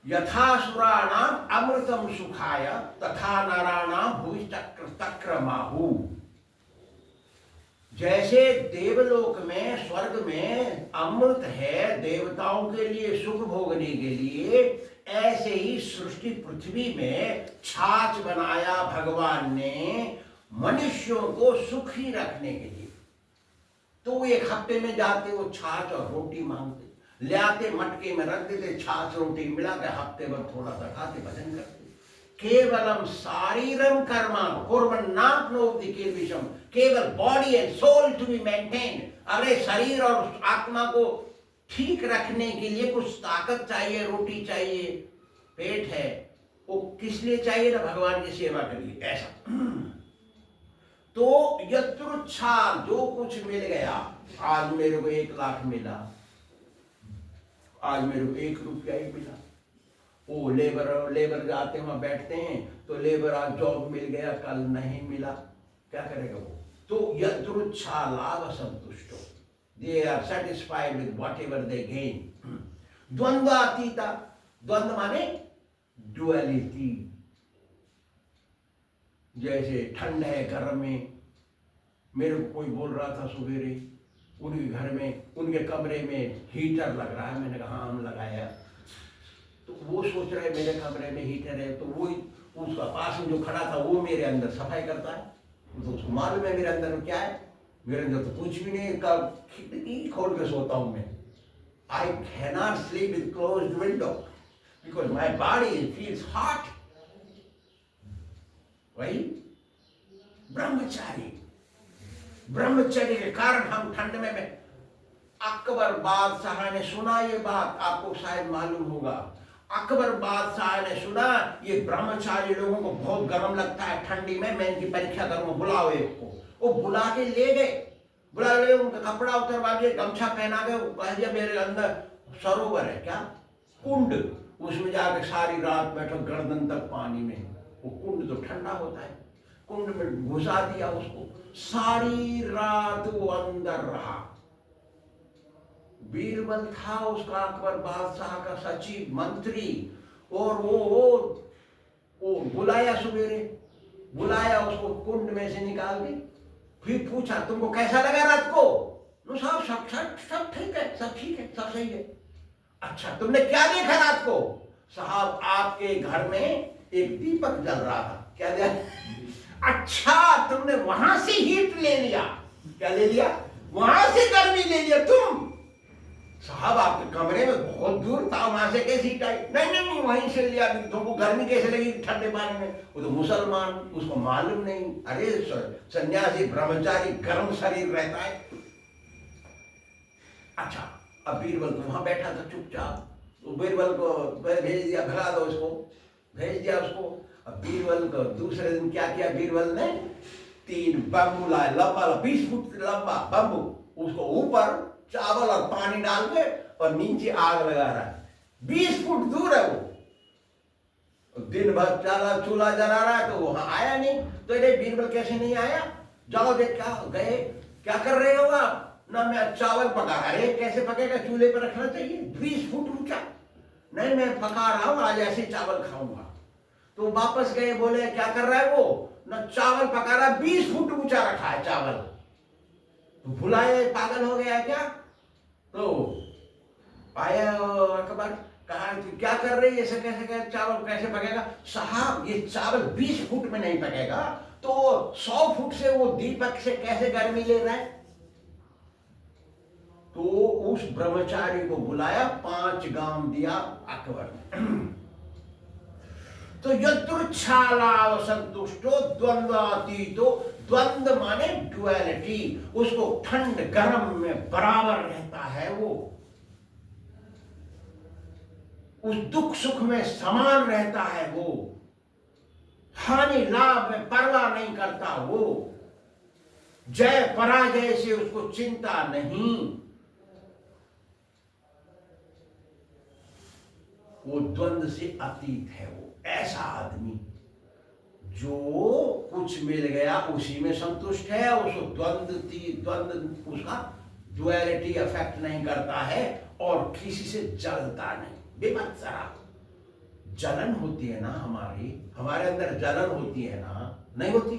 S1: यथासुराणाम अमृतम सुखाय तथा नराणाम भुवि तक्रमाहु। जैसे देवलोक में, स्वर्ग में अमृत है देवताओं के लिए सुख भोगने के लिए, ऐसे ही सृष्टि पृथ्वी में छाछ बनाया भगवान ने मनुष्यों को सुखी रखने के लिए। तो वो एक हफ्ते में जाते, वो छाछ और रोटी मांगते, ले आते, मटके में रख देते, छाछ रोटी मिला के हफ्ते भर थोड़ा सा खाते, भजन करते। केवलम शारीरम कर्मा कुर्वन्नाप्नोति किल्बिषम। केवल body and soul to be maintain. अरे शरीर और आत्मा को ठीक रखने के लिए कुछ ताकत चाहिए, रोटी चाहिए, पेट है, वो किस लिए चाहिए ना? भगवान की सेवा के लिए। ऐसा तो यत्रुच्छा, जो कुछ मिल गया। आज मेरे को 1 लाख मिला, आज मेरे को 1 रुपया ही मिला। वो लेबर जाते हैं, वहां बैठते हैं, तो लेबर आज जॉब मिल गया, कल नहीं मिला, क्या करेगा वो? तो यत्रुच्छा लाभ संतुष्टो, they are satisfied with whatever they gain. द्वंद्वातीता, द्वंद्व माने डुअलिटी। जैसे ठंड है, गर्म में। मेरे को कोई बोल रहा था सवेरे, उनके घर में, उनके कमरे में हीटर लग रहा है। मैंने कहा हाँ, हम लगाया। तो वो सोच रहे मेरे कमरे में हीटर है, तो उसका पास में जो खड़ा था वो मेरे अंदर सफाई करता है, तो उसको मालूम है मेरे अंदर में क्या है। मेरे अंदर तो कुछ भी नहीं, कल खिड़की खोल के सोता हूं मैं। I cannot sleep with closed window because my body feels hot. वही ब्रह्मचारी, ब्रह्मचर्य के कारण हम ठंड में अकबर बादशाह ने सुना ये बात, आपको शायद मालूम होगा। अकबर बादशाह ने सुना ये ब्रह्मचारी लोगों को बहुत गर्म लगता है ठंडी में, मैं इनकी परीक्षा करूंगा, बुलाओ एक को। वो बुला के ले गए, बुला ले, उनका कपड़ा उतरवा दिया, गमछा पहना के, कह दिया मेरे अंदर सरोवर है, क्या कुंड, उसमें जाके सारी रात बैठो गर्दन तक पानी में। वो कुंड तो ठंडा होता है, कुंड में घुसा दिया उसको, सारी रात वो अंदर रहा। बीरबल था उसका अकबर बादशाह का सचिव मंत्री, और वो बुलाया, सवेरे बुलाया उसको, कुंड में से निकाल के, फिर पूछा तुमको कैसा लगा रात को? नो साहब सब ठीक है, सब ठीक है, सब सही है। अच्छा तुमने क्या देखा रात को? साहब आपके घर में एक दीपक जल रहा था। क्या दिया? अच्छा तुमने वहां से हीट ले लिया। क्या ले लिया? वहां से गर्मी ले लिया तुम। साहब आपके कमरे में बहुत दूर था, वहां से कैसी टाई? नहीं वहीं से लिया। तुमको गर्मी कैसे लगी ठंडे पानी में? वो तो मुसलमान, उसको मालूम नहीं। अरे सन्यासी ब्रह्मचारी गर्म शरीर रहता है। अच्छा अब बीरबल तो वहां बैठा था चुपचाप, तो बीरबल को भेज दिया, भगा दो उसको, भेज दिया उसको। अब बीरबल को दूसरे दिन क्या किया बीरबल ने? 3 बम्बू लाए, लंबा 20 फुट लंबा बम्बू, उसको ऊपर चावल और पानी डाल के और नीचे आग लगा रहा है। 20 फुट दूर है वो। दिन भर चला चूल्हा जला रहा है, तो वहां आया नहीं। तो ये बीरबल कैसे नहीं आया? जाओ देख, क्या गए, क्या कर रहे हो आप? ना मैं चावल पका। अरे कैसे पकेगा? चूल्हे पर रखना चाहिए, 20 फुट ऊंचा। नहीं मैं पका रहा हूं, आज ऐसे चावल खाऊंगा। तो वापस गए, बोले क्या कर रहा है वो? ना चावल पका रहा, 20 फुट ऊंचा रखा है चावल। तो भुलाए, पागल हो गया क्या? तो आया अकबर, कहा क्या कर रही है, ऐसे कैसे चावल कैसे पकेगा? साहब ये चावल 20 फुट में नहीं पकेगा, तो 100 फुट से वो दीपक से कैसे गर्मी ले रहा है? तो उस ब्रह्मचारी को बुलाया, 5 गांव दिया अकबर ने। तो यदृच्छालाव संतुष्टो द्वंद्वातीतो, द्वंद्व माने ड्युअलिटी, उसको ठंड गर्म में बराबर रहता है। वो उस दुख सुख में समान रहता है। वो हानि लाभ में परवाह नहीं करता। वो जय पराजय से उसको चिंता नहीं। वो द्वंद्व से अतीत है। वो ऐसा आदमी जो कुछ मिल गया उसी में संतुष्ट है, उसको द्वंद्व उसका ड्युअलिटी अफेक्ट नहीं करता है, और किसी से जलता नहीं। बेमत्सरा जलन होती है ना, हमारे अंदर जलन होती है ना, नहीं होती?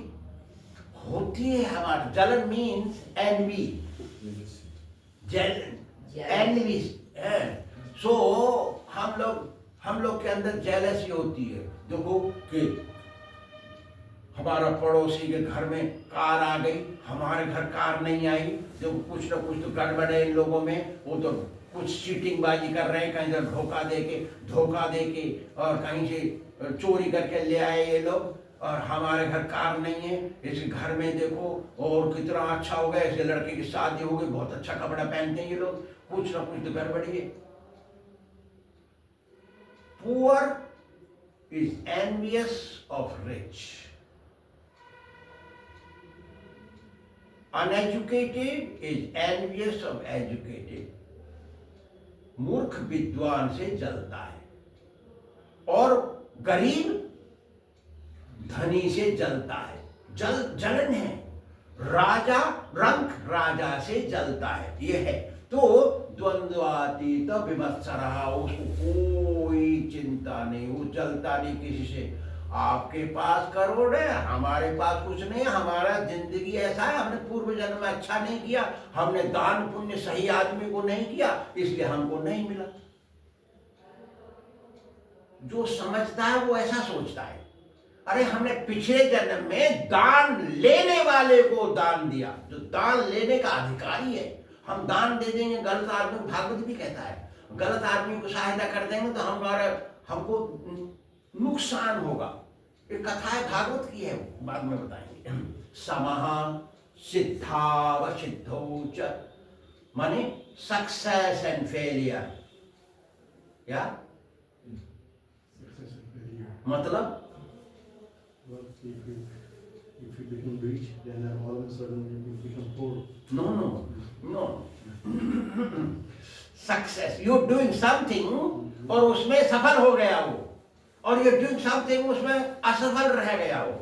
S1: होती है। हमारा जलन मीन्स एनवी, एनवी। सो हम लोग के अंदर जेलसी होती है। देखो कि हमारा पड़ोसी के घर में कार आ गई, हमारे घर कार नहीं आई, जो कुछ ना कुछ तो गड़बड़ है इन लोगों में। वो तो कुछ चीटिंगबाजी कर रहे हैं, कहीं धोखा दे के और कहीं से चोरी करके ले आए ये लोग, और हमारे घर कार नहीं है। इस घर में देखो और कितना अच्छा हो गया, इस लड़के की शादी हो गई, बहुत अच्छा कपड़ा पहनते हैं ये लोग, कुछ ना कुछ तो गड़बड़ी है। Poor is envious of rich. Uneducated is envious of educated. मूर्ख विद्वान से जलता है, और गरीब धनी से जलता है। जलन है। राजा रंक राजा से जलता है, ये है। तो द्वंद्वातीत विमत्सरः, उसको कोई चिंता नहीं, वो जलता नहीं किसी से। आपके पास करोड़ है, हमारे पास कुछ नहीं, हमारा जिंदगी ऐसा है, हमने पूर्व जन्म में अच्छा नहीं किया, हमने दान पुण्य सही आदमी को नहीं किया, इसलिए हमको नहीं मिला। जो समझता है वो ऐसा सोचता है। अरे हमने पिछले जन्म में दान लेने वाले को दान दिया, जो दान लेने का अधिकारी है। हम दान दे देंगे गलत आदमी, भागवत भी कहता है गलत आदमी को सहायता कर देंगे तो हमको नुकसान होगा। ये कथा है भागवत की है, बाद में बताएंगे। समः सिद्धाव सिद्धौ च, माने सक्सेस एंड फेलियर। क्या मतलब?
S8: If you become rich, then all of a sudden you become poor.
S1: No. Success, you doing something और उसमें सफल हो गया वो, और यू डूइंग समथिंग उसमें असफल रह गया वो।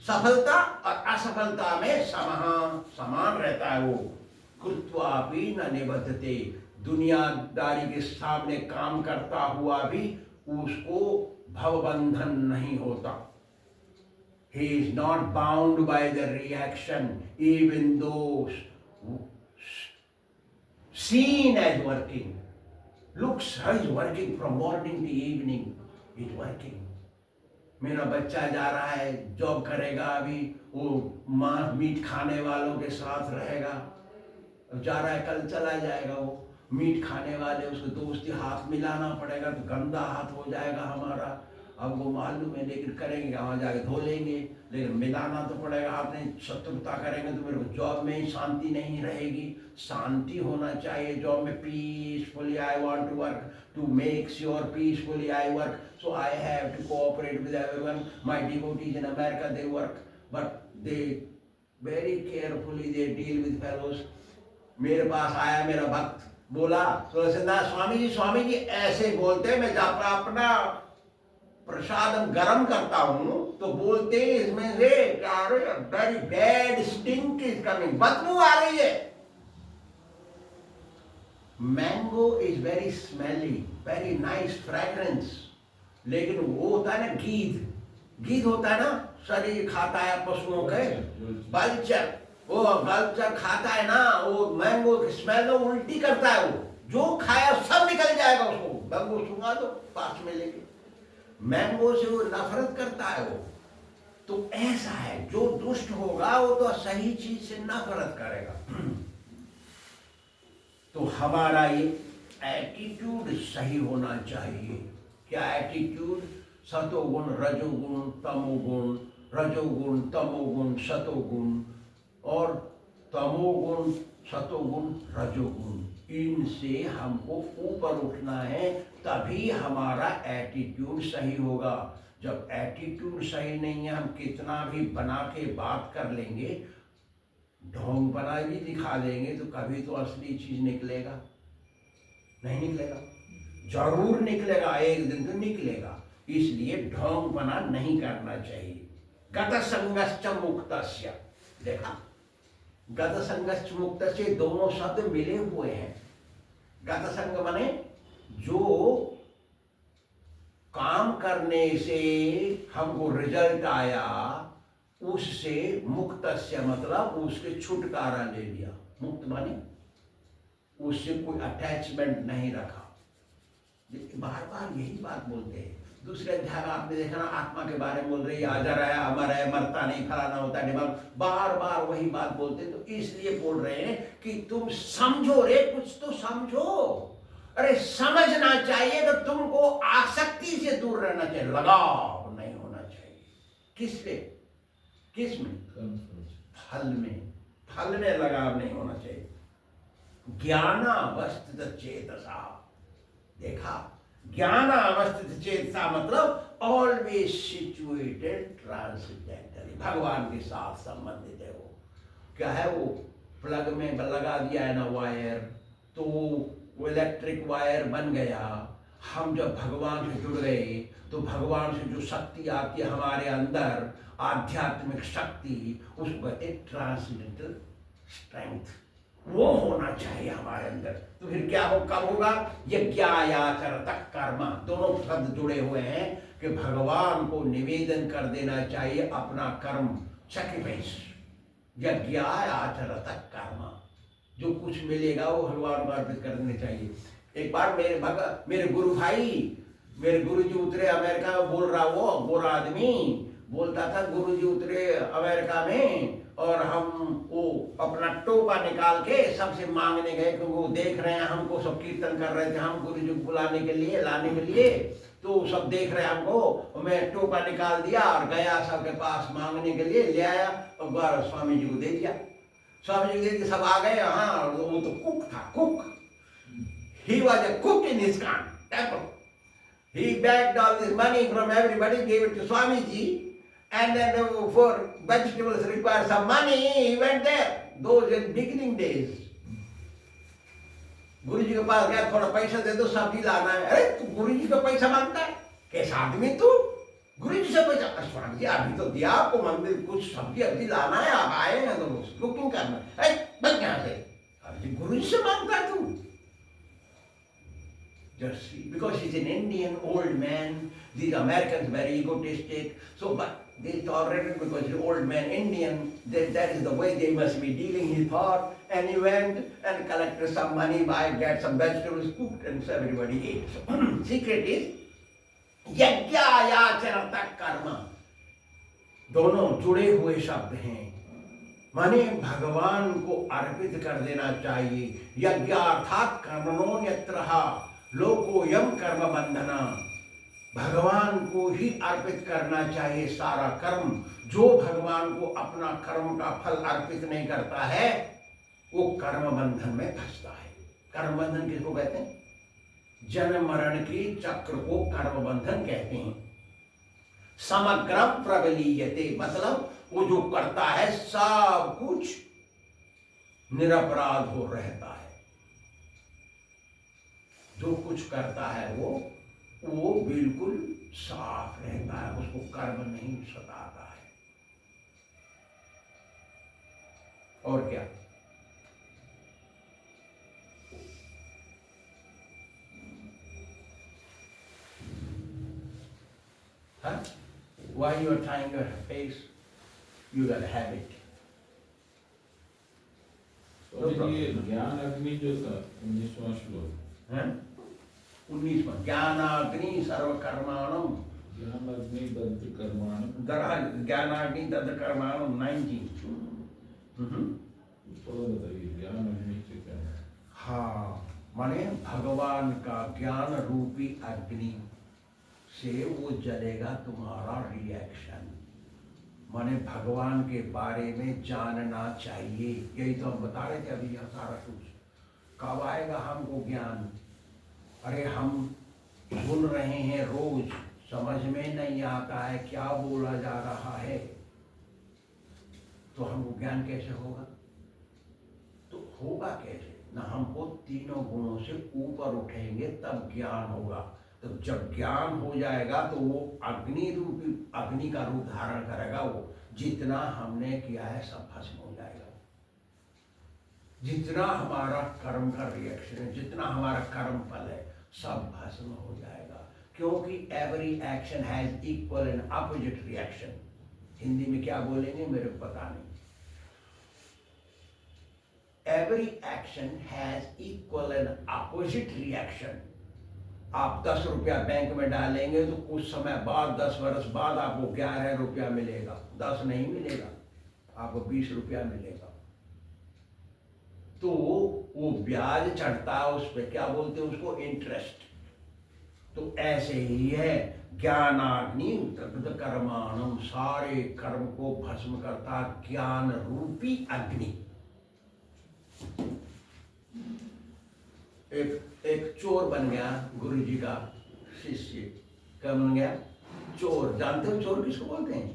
S1: सफलता और असफलता में समान रहता है वो। कृत्वापि न निबद्धते, दुनियादारी के सामने काम करता हुआ भी उसको भवबंधन नहीं होता। He is not bound by the reaction, even though seen as working. Looks how is working from morning to evening. He is working. मेरा बच्चा जा रहा है, जॉब करेगा, अभी वो मीट खाने वालों के साथ रहेगा, जा रहा है, कल चला जाएगा। वो मीट खाने वाले उसको दोस्ती हाथ मिलाना पड़ेगा तो गंदा हाथ हो जाएगा हमारा, अब वो मालूम है, लेकिन करेंगे, वहाँ जाके धो लेंगे, लेकिन मिलाना तो पड़ेगा। आपने शत्रुता करेंगे तो मेरे को जॉब में ही शांति नहीं रहेगी। शांति होना चाहिए जॉब में, peacefully I want to work to make sure peacefully I work, so I have to cooperate with everyone. My devotees in America they work but they very carefully they deal with fellows. मेरे पास आया मेरा भक्त, बोला तुलसीदास स्वामी जी ऐसे बोलते, मैं जब अपना प्रसाद गरम करता हूं तो बोलते इसमें से very bad stink is coming, बदबू आ रही है। Mango is very smelly, very nice fragrance, लेकिन वो होता है ना गीध होता है ना, शरीर खाता है पशुओं के, बल्चर, वो बल्चर खाता है ना, वो मैंगो की स्मेल में उल्टी करता है, वो जो खाया सब निकल जाएगा उसको। मैंगो सुंगा तो पास में लेके, मैंगो से वो नफरत करता है वो। तो ऐसा है, जो दुष्ट होगा वो तो सही चीज से नफरत करेगा। तो हमारा ये एटीट्यूड सही होना चाहिए। क्या एटीट्यूड? सतोगुण रजोगुण तमोगुण, रजोगुण तमोगुण सतोगुण, और तमोगुण सतोगुण रजोगुण, इनसे हमको ऊपर उठना है, तभी हमारा एटीट्यूड सही होगा। जब एटीट्यूड सही नहीं है, हम कितना भी बना के बात कर लेंगे, ढोंग बना भी दिखा देंगे, तो कभी तो असली चीज निकलेगा नहीं निकलेगा, जरूर निकलेगा, एक दिन तो निकलेगा। इसलिए ढोंग बना नहीं करना चाहिए। गत संगश्च मुक्तस्य, देखा, गत संगश्च मुक्तस्य दोनों शब्द मिले हुए हैं। गत संग माने जो काम करने से हमको रिजल्ट आया, उससे मुक्तस्य मतलब उसके छुटकारा ले लिया। मुक्त माने उससे कोई अटैचमेंट नहीं रखा। बार बार यही बात बोलते हैं। दूसरे अध्याय में आपने देखा ना, आत्मा के बारे में बोल रही है, अजर है, अमर है, मरता नहीं, फलाना होता है, बार बार वही बात बोलते हैं। तो इसलिए बोल रहे हैं कि तुम समझो रे, कुछ तो समझो। अरे समझना चाहिए तो तुमको आसक्ति से दूर रहना चाहिए, लगाव नहीं होना चाहिए। किस पे? किस में? फल में, फल में लगाव नहीं होना चाहिए। ज्ञानावस्थित चेतसा, देखा, ज्ञानावस्थित चेतसा मतलब ऑलवेज सिचुएटेड ट्रांसेंडेंटली, भगवान के साथ संबंधित है वो। क्या है वो? प्लग में लगा दिया है ना वायर, तो वो इलेक्ट्रिक वायर बन गया। हम जब भगवान से जुड़ गए तो भगवान से जो शक्ति आती है हमारे अंदर, आध्यात्मिक शक्ति, उसको कहते हैं ट्रांसेंडेंटल स्ट्रेंथ, वो होना चाहिए हमारे अंदर। तो फिर क्या हो, कब होगा? यज्ञायाचरत कर्म, दोनों शब्द जुड़े हुए हैं कि भगवान को निवेदन कर देना चाहिए अपना कर्म, सैक्रिफाइस। यज्ञायाचरत कर्म, जो कुछ मिलेगा वो भगवान को अर्पित कर देना चाहिए। एक बार मेरे गुरु भाई मेरे गुरुजी उतरे अमेरिका में, बोल रहा वो गोरा आदमी बोलता था गुरुजी उतरे अमेरिका में और हम वो अपना टोपा निकाल के सबसे मांगने गए, क्योंकि वो देख रहे हैं हमको, सब कीर्तन कर रहे थे हम गुरुजी को बुलाने के लिए, लाने के लिए, तो सब देख रहे हैं हमको। मैं टोपा निकाल दिया और गया सबके पास मांगने के लिए, ले आया और स्वामी जी को दे दिया। स्वामी जी को दे दिया, सब आ गए। हाँ, वो तो कुक था, cook. He was a cook in his temple. He begged all this money from everybody, gave it to Swamiji, and then for vegetables required some money, he went there. Those in beginning days. गुरुजी के पास गया, थोड़ा पैसा दे दो, सब्जी लाना है। अरे तू गुरुजी का पैसा मांगता है, कैसा आदमी तू? गुरुजी से पैसा? स्वामी जी अभी तो दिया आपको, मंदिर कुछ सब्जी अभी लाना है, आप आए हैं तो कुकिंग करना है, बस यहाँ से। अभी गुरुजी से मांगता है तू? Just see, because he's an Indian old man, these Americans very egotistic, so but they tolerated because he's old man Indian, that is the way they must be dealing, he thought, and he went and collected some money, get some vegetables cooked, and so everybody ate. So, secret is, यज्ञ याचरत कर्म, दोनों जुड़े हुए शब्द हैं, माने भगवान को अर्पित कर देना चाहिए। यज्ञ अर्थात कर्मणोऽन्यत्रः लोकोऽयं कर्म बंधना, भगवान को ही अर्पित करना चाहिए सारा कर्म। जो भगवान को अपना कर्म का फल अर्पित नहीं करता है वो कर्म बंधन में फंसता है। कर्म बंधन किसको कहते हैं? जन्म मरण की चक्र को कर्म बंधन कहते हैं। समग्र प्रबलीयते, मतलब वो जो करता है सब कुछ निरपराध हो रहता है, जो कुछ करता है वो बिल्कुल साफ रहता है, उसको कर्म नहीं सताता है। और क्या? Huh? Why you are tying your face? You got a habit.
S2: तो ये ज्ञान अग्नि जो था 19वां श्लोक,
S1: 19वां ज्ञानाग्नि सर्वकर्माणम,
S2: ज्ञानाग्नि दग्ध कर्माणम,
S1: ज्ञानाग्नि दग्ध कर्माणम 19।
S2: थोड़ा बताइए ज्ञान अग्नि से क्या है?
S1: हाँ, माने भगवान का ज्ञान रूपी अग्नि से वो जलेगा तुम्हारा रिएक्शन। माने भगवान के बारे में जानना चाहिए, यही तो हम बता रहे थे अभी। यह सारा कुछ कब आएगा हमको ज्ञान? अरे हम सुन रहे हैं रोज, समझ में नहीं आता है क्या बोला जा रहा है, तो हमको ज्ञान कैसे होगा? तो होगा कैसे? ना हमको तीनों गुणों से ऊपर उठेंगे तब ज्ञान होगा। तो जब ज्ञान हो जाएगा तो वो अग्नि रूपी अग्नि का रूप धारण करेगा। वो जितना हमने किया है सब भस्म हो जाएगा। जितना हमारा कर्म का रिएक्शन है, जितना हमारा कर्म फल है, सब भस्म हो जाएगा। क्योंकि every action has equal and opposite reaction. Hindi में क्या बोलेंगे मेरे को पता नहीं। Every action has equal and opposite reaction. आप 10 रुपया बैंक में डालेंगे तो कुछ समय बाद, 10 वर्ष बाद आपको 11 रुपया मिलेगा, 10 नहीं मिलेगा, आपको 20 रुपया मिलेगा। तो वो ब्याज चढ़ता है उस पर, क्या बोलते हैं उसको? इंटरेस्ट। तो ऐसे ही है ज्ञानाग्नि दग्ध कर्माणम, सारे कर्म को भस्म करता ज्ञान रूपी अग्नि। एक चोर बन गया गुरुजी का शिष्य। क्या बन गया? चोर। जानते हो चोर किसको बोलते हैं?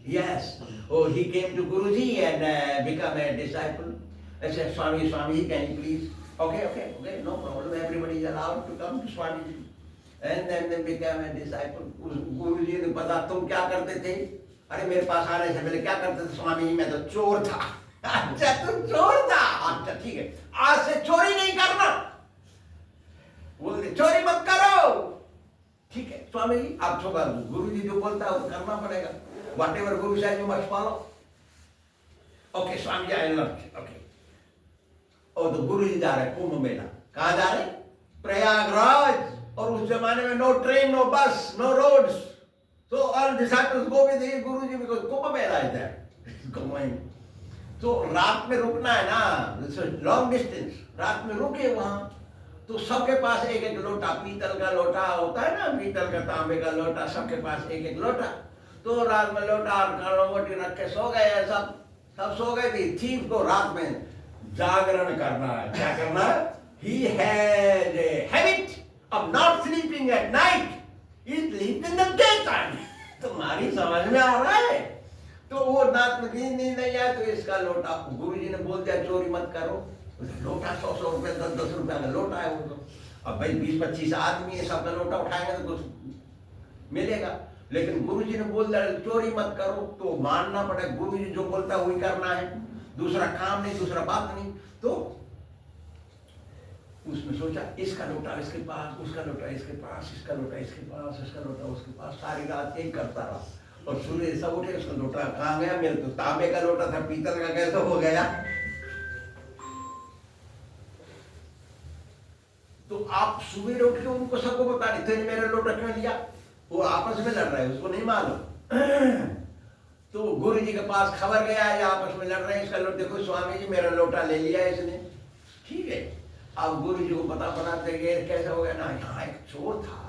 S1: Yes. Oh, he came to Guruji and become a disciple. I said, Swami, can you please? Okay, no problem. Everybody is allowed to come to Swamiji. And then they became a disciple. गुरुजी ने पता तुम क्या करते थे? अरे मेरे पास आने से पहले क्या करते थे स्वामी जी? मैं तो चोर था। अच्छा तुम चोर था? अच्छा ठीक है, आज से चोरी नहीं करना। बोलते चोरी मत करो। ठीक है स्वामी जी, आप छोड़ दो, गुरु जी जो बोलता है वो करना पड़ेगा। What ever guru sahab you must follow. Okay swami ji, I love you. Okay. और तो गुरु जी जा रहे कुंभ मेला। कहाँ जा रहे? प्रयागराज। और उस जमाने में no train, no bus, no roads, so all disciples go with the Guruji because Kumbh Mela is there. Going. तो रात में रुकना है ना, लॉन्ग डिस्टेंस, रात में रुके वहां, तो सबके पास एक एक लोटा, पीतल का लोटा होता है ना, पीतल का, तांबे का लोटा, सबके पास एक एक लोटा। तो रात में लोटा और कड़ोटी रख के सो गए, सब सो गए थे। थीफ को रात में जागरण करना है, क्या करना है? He had a habit of not sleeping at night. He sleeps in the daytime. तुम्हारी समझ में आ रहा है? तो वो रात में नींद नहीं आया, तो इसका लोटा गुरुजी ने बोल दिया चोरी मत करो। लोटा 100 रुपए, 10 रुपए का लोटा है वो। अब भाई 20-25 आदमी है, सबका लोटा उठाएंगे तो कुछ मिलेगा, लेकिन गुरुजी ने बोल दिया चोरी मत करो, तो मानना पड़ेगा। गुरुजी जो बोलता है वही करना है, दूसरा काम नहीं, दूसरा बात नहीं। तो उसने सोचा इसका लोटा इसके पास, उसका लोटा इसके पास, इसका लोटा इसके पास, इसका लोटा उसके पास, सारी रात यही करता रहा। और सूर्य सब उठे, उसका लोटा कहाँ गया? मेरे तो तांबे का लोटा था, पीतल का कैसे हो गया? तो आप सुबह उठ के उनको सबको बता रहे थे मेरा लोटा क्यों लिया? वो आपस में लड़ रहे हैं, उसको नहीं मालूम। तो गुरु जी के पास खबर गया, ये आपस में लड़ रहे हैं, इसका लोटा देखो स्वामी जी मेरा लोटा ले लिया इसने। ठीक है, अब गुरु जी को पता बनाते गए कैसा हो गया ना। यहाँ एक चोर था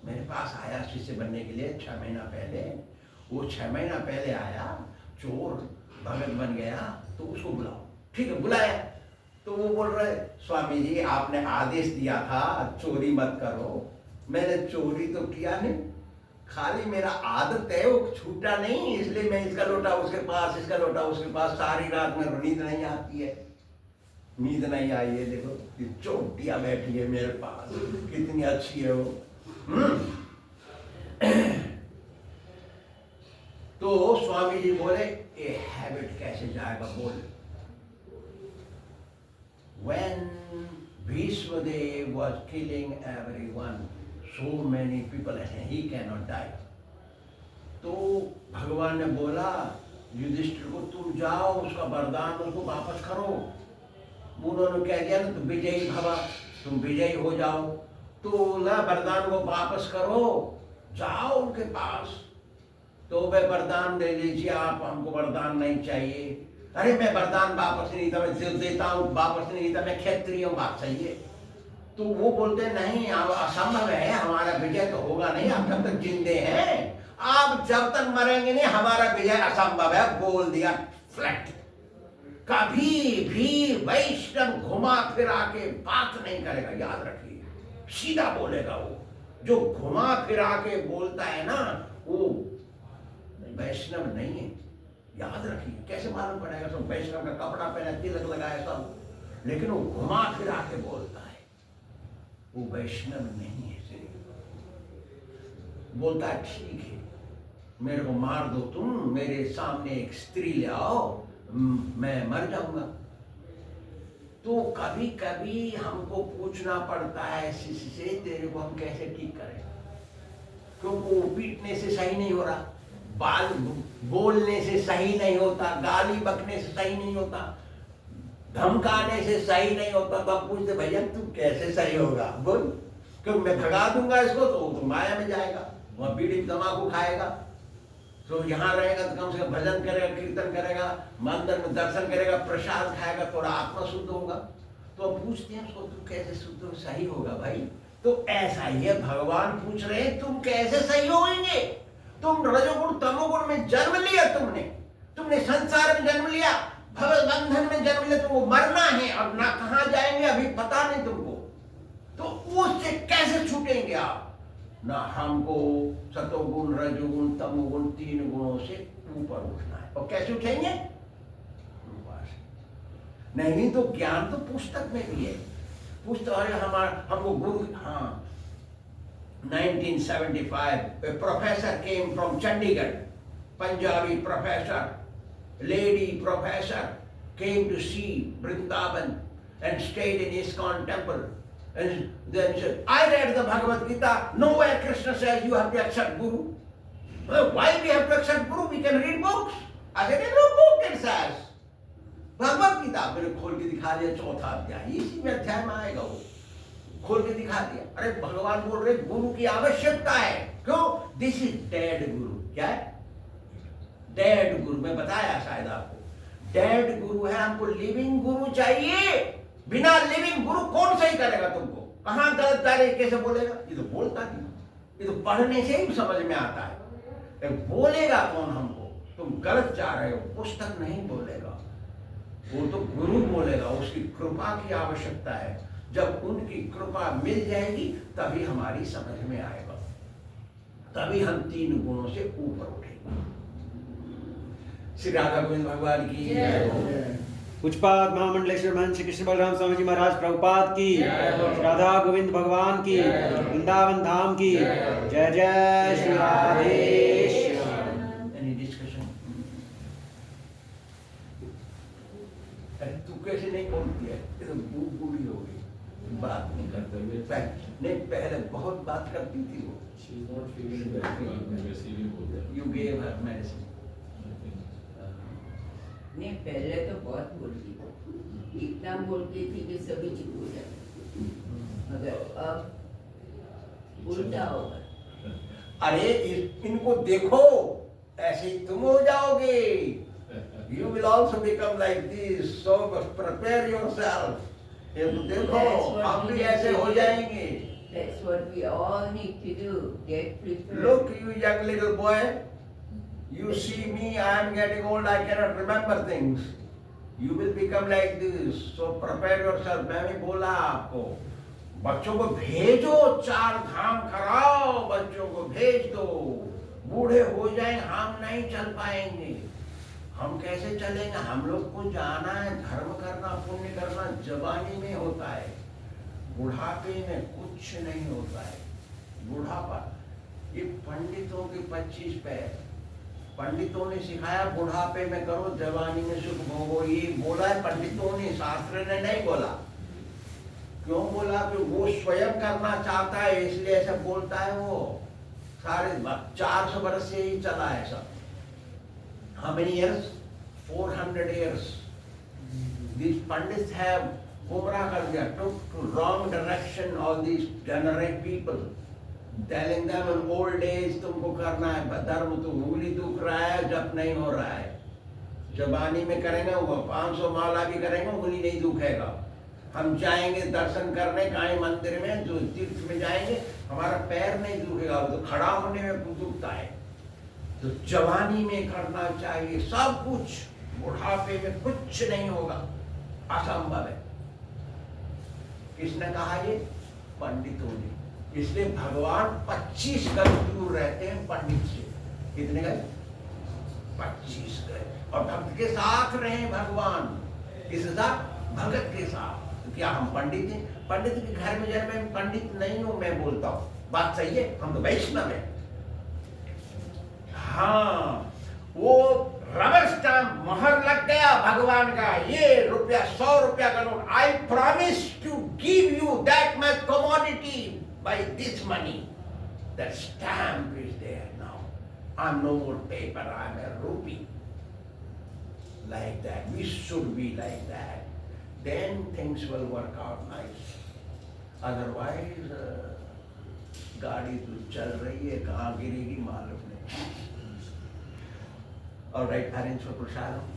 S1: मेरे पास आया शिष्य बनने के लिए 6 महीना पहले। वो 6 महीना पहले आया, चोर भगत बन गया, तो उसको बुलाओ। ठीक है, बुलाया। तो वो बोल रहे स्वामी जी आपने आदेश दिया था चोरी मत करो। मैंने चोरी तो किया नहीं, खाली मेरा आदत है वो छूटा नहीं, इसलिए मैं इसका लोटा उसके पास, इसका लोटा उसके पास, सारी रात में नींद नहीं आती है। नींद नहीं आई है, देखो ये चोटिया बैठी है मेरे पास, कितनी अच्छी है वो। तो स्वामी जी बोले ये हैबिट कैसे जाएगा? बोले when Bhishmadev was killing everyone, so many people, and he cannot die. तो भगवान ने बोला युधिष्ठिर को तुम जाओ, उसका वरदान उसको वापस करो। उन्होंने कह दिया ना तुम विजयी भवा, तुम विजयी हो जाओ। तो बोला वरदान को वापस करो, जाओ उनके पास। तो वे वरदान दे दीजिए, आप हमको वरदान नहीं चाहिए। अरे मैं वरदान वापस नहीं देता, मैं देता हूँ वापस नहीं देता, मैं क्षत्रिय हूँ, बात सही है। तो वो बोलते नहीं अब असंभव है, हमारा विजय तो होगा नहीं, आप जब तक जिंदे हैं, आप जब तक मरेंगे नहीं, हमारा विजय असंभव है। बोल दिया फ्लैट। कभी भी वैष्णव घुमा फिरा के बात नहीं करेगा, याद रखिए, सीधा बोलेगा। वो जो घुमा फिरा के बोलता है ना, वो वैष्णव नहीं है, याद रखिए। कैसे मालूम पड़ेगा? सब वैष्णव का कपड़ा पहना, तिलक लगाया सब, लेकिन वो घुमा फिरा के बोलता है, वो वैष्णव नहीं है। सिर्फ बोलता है ठीक है मेरे को मार दो, तुम मेरे सामने एक स्त्री ले आओ, मैं मर जाऊंगा। तो कभी कभी हमको पूछना पड़ता है शिष्य से तेरे को हम कैसे ठीक करें, क्योंकि वो पीटने से सही नहीं हो रहा, बाल बोलने से सही नहीं होता, गाली बकने से सही नहीं होता, धमकाने से सही नहीं होता। तो हम पूछते भैया तू कैसे सही होगा? बोल, क्योंकि मैं भगा दूंगा इसको तो माया में जाएगा, वह बीड़ी तंबाकू खाएगा। तो यहाँ रहेगा तो कम से कम भजन करेगा, कीर्तन करेगा, मंदिर में दर्शन करेगा, प्रसाद खाएगा, थोड़ा आत्मा शुद्ध होगा। तो हम पूछते हैं उसको तू कैसे शुद्ध सही होगा भाई? तो ऐसा ही है, भगवान पूछ रहे हैं तुम कैसे सही होंगे? तुम रजोगुण तमोगुण में जन्म लिया, तुमने संसार में जन्म लिया, भव बंधन में जन्म लिया, तुमको मरना है और ना कहाँ जाएंगे अभी पता नहीं तुमको। तो उससे कैसे छूटेंगे आप? ना हमको सतोगुण रजोगुण तमोगुण 3 गुणों से ऊपर उठना है। और कैसे उठेंगे? नहीं तो ज्ञान तो पुस्तक में भी है। पुस्तक हमको गुरु, हाँ 1975 a professor came from Chandigarh, Punjabi professor, lady professor came to see Vrindavan and stayed in ISKCON temple. And then he said, I read the Bhagavad Gita, nowhere Krishna says you have to accept Guru. Well, why we have to accept Guru? We can read books. I said, no book it says. Bhagavad Gita, मैंने खोल के दिखा दिया 4था अध्याय, इसी में अध्याय में आएगा वो। खोल के दिखा दिया। अरे भगवान बोल रहे गुरु की आवश्यकता है। क्यों? दिस इज डेड गुरु। क्या है? डेड गुरु। मैं बताया शायद आपको, डेड गुरु है, हमको लिविंग गुरु चाहिए। बिना लिविंग गुरु कौन सही करेगा तुमको? कहां गलत तरीके से बोलेगा? ये तो बोलता नहीं, ये तो पढ़ने से ही समझ में आता है। बोलेगा कौन हमको? तुम गलत जा रहे हो, पुस्तक नहीं बोलेगा, वो तो गुरु बोलेगा। उसकी कृपा की आवश्यकता है। जब उनकी कृपा मिल जाएगी तभी हमारी समझ में आएगा, तभी हम 3 गुणों से ऊपर उठेंगे। श्री राधा गोविंद भगवान की जय।
S5: पूज्यपाद महामंडलेश्वर महंत श्री कृष्ण बलराम स्वामी जी महाराज प्रभुपाद की, राधा गोविंद भगवान की, वृंदावन धाम की जय जय श्री राधेश्याम।
S1: Any discussion? अरे तू कैसे नहीं बोलती है? ये तो बूढ़ी हो गई, बात नहीं करते हुए। नहीं, पहले बहुत बात करती थी वो।
S2: She is not feeling better, वैसे ही बोल रहा है।
S1: You gave her medicine.
S9: नहीं, पहले तो बहुत बोलती थी, इतना बोलती थी कि सभी चुप हो जाते, मगर अब उल्टा होगा।
S1: अरे इनको देखो, ऐसे ही तुम हो जाओगे। You will also become like this, so prepare yourself. ये तो देखो, हम भी ऐसे हो जाएंगे।
S9: That's what we all need to do. Get prepared.
S1: Look, you young little boy, you see me, I am getting old, I cannot remember things. You will become like this, so prepare yourself. मैं भी बोला आपको, बच्चों को भेजो, 4 धाम कराओ, बच्चों को भेज दो। बूढ़े हो जाएं, हम नहीं चल पाएंगे। हम कैसे चलेंगे? हम लोग को जाना है, धर्म करना, पुण्य करना जवानी में होता है, बुढ़ापे में कुछ नहीं होता है। बुढ़ापा, ये पंडितों के 25 पैर, पंडितों ने सिखाया बुढ़ापे में करो, जवानी में सुख भोगो। ये बोला है पंडितों ने, शास्त्र ने नहीं बोला। क्यों बोला? कि वो स्वयं करना चाहता है, इसलिए ऐसा बोलता है। वो सारे 400 वर्ष से ही चला है सब। How many years? 400 years. These pandits have gumrah kar diya, took wrong direction all these degenerate people, telling them in old age तुमको करना है धर्म, तो उंगली दुख रहा है, जब नहीं हो रहा है। जवानी में करेंगे, वो 500 माला भी करेंगे, उंगली नहीं दुखेगा। हम जाएंगे दर्शन करने काली मंदिर में, जो तीर्थ में जाएंगे, हमारा पैर नहीं दुखेगा, वो तो खड़ा होने में दुखता है। तो जवानी में करना चाहिए सब कुछ, बुढ़ापे में कुछ नहीं होगा, असंभव है। किसने कहा ये? पंडितों ने। इसलिए भगवान 25 गज दूर रहते हैं पंडित से। कितने गज? 25 गज। और भक्त के साथ रहे भगवान। किसके साथ? भगत के साथ। तो क्या हम पंडित हैं? पंडित के घर में जन्मे, पंडित नहीं हूं मैं, बोलता हूं, बात सही है, हम तो वैष्णव है। हाँ, वो रबर स्टैम्प मोहर लग गया भगवान का, ये रुपया 100 रुपया का note, I promise to give you that much commodity by this money. That stamp is there now. I am no more paper, I am a rupee. Like that, we should be like that. Then things will work out nice. Otherwise, गाड़ी तो चल रही है, कहाँ गिरेगी मालूम नहीं। All right, arrange for prasadam.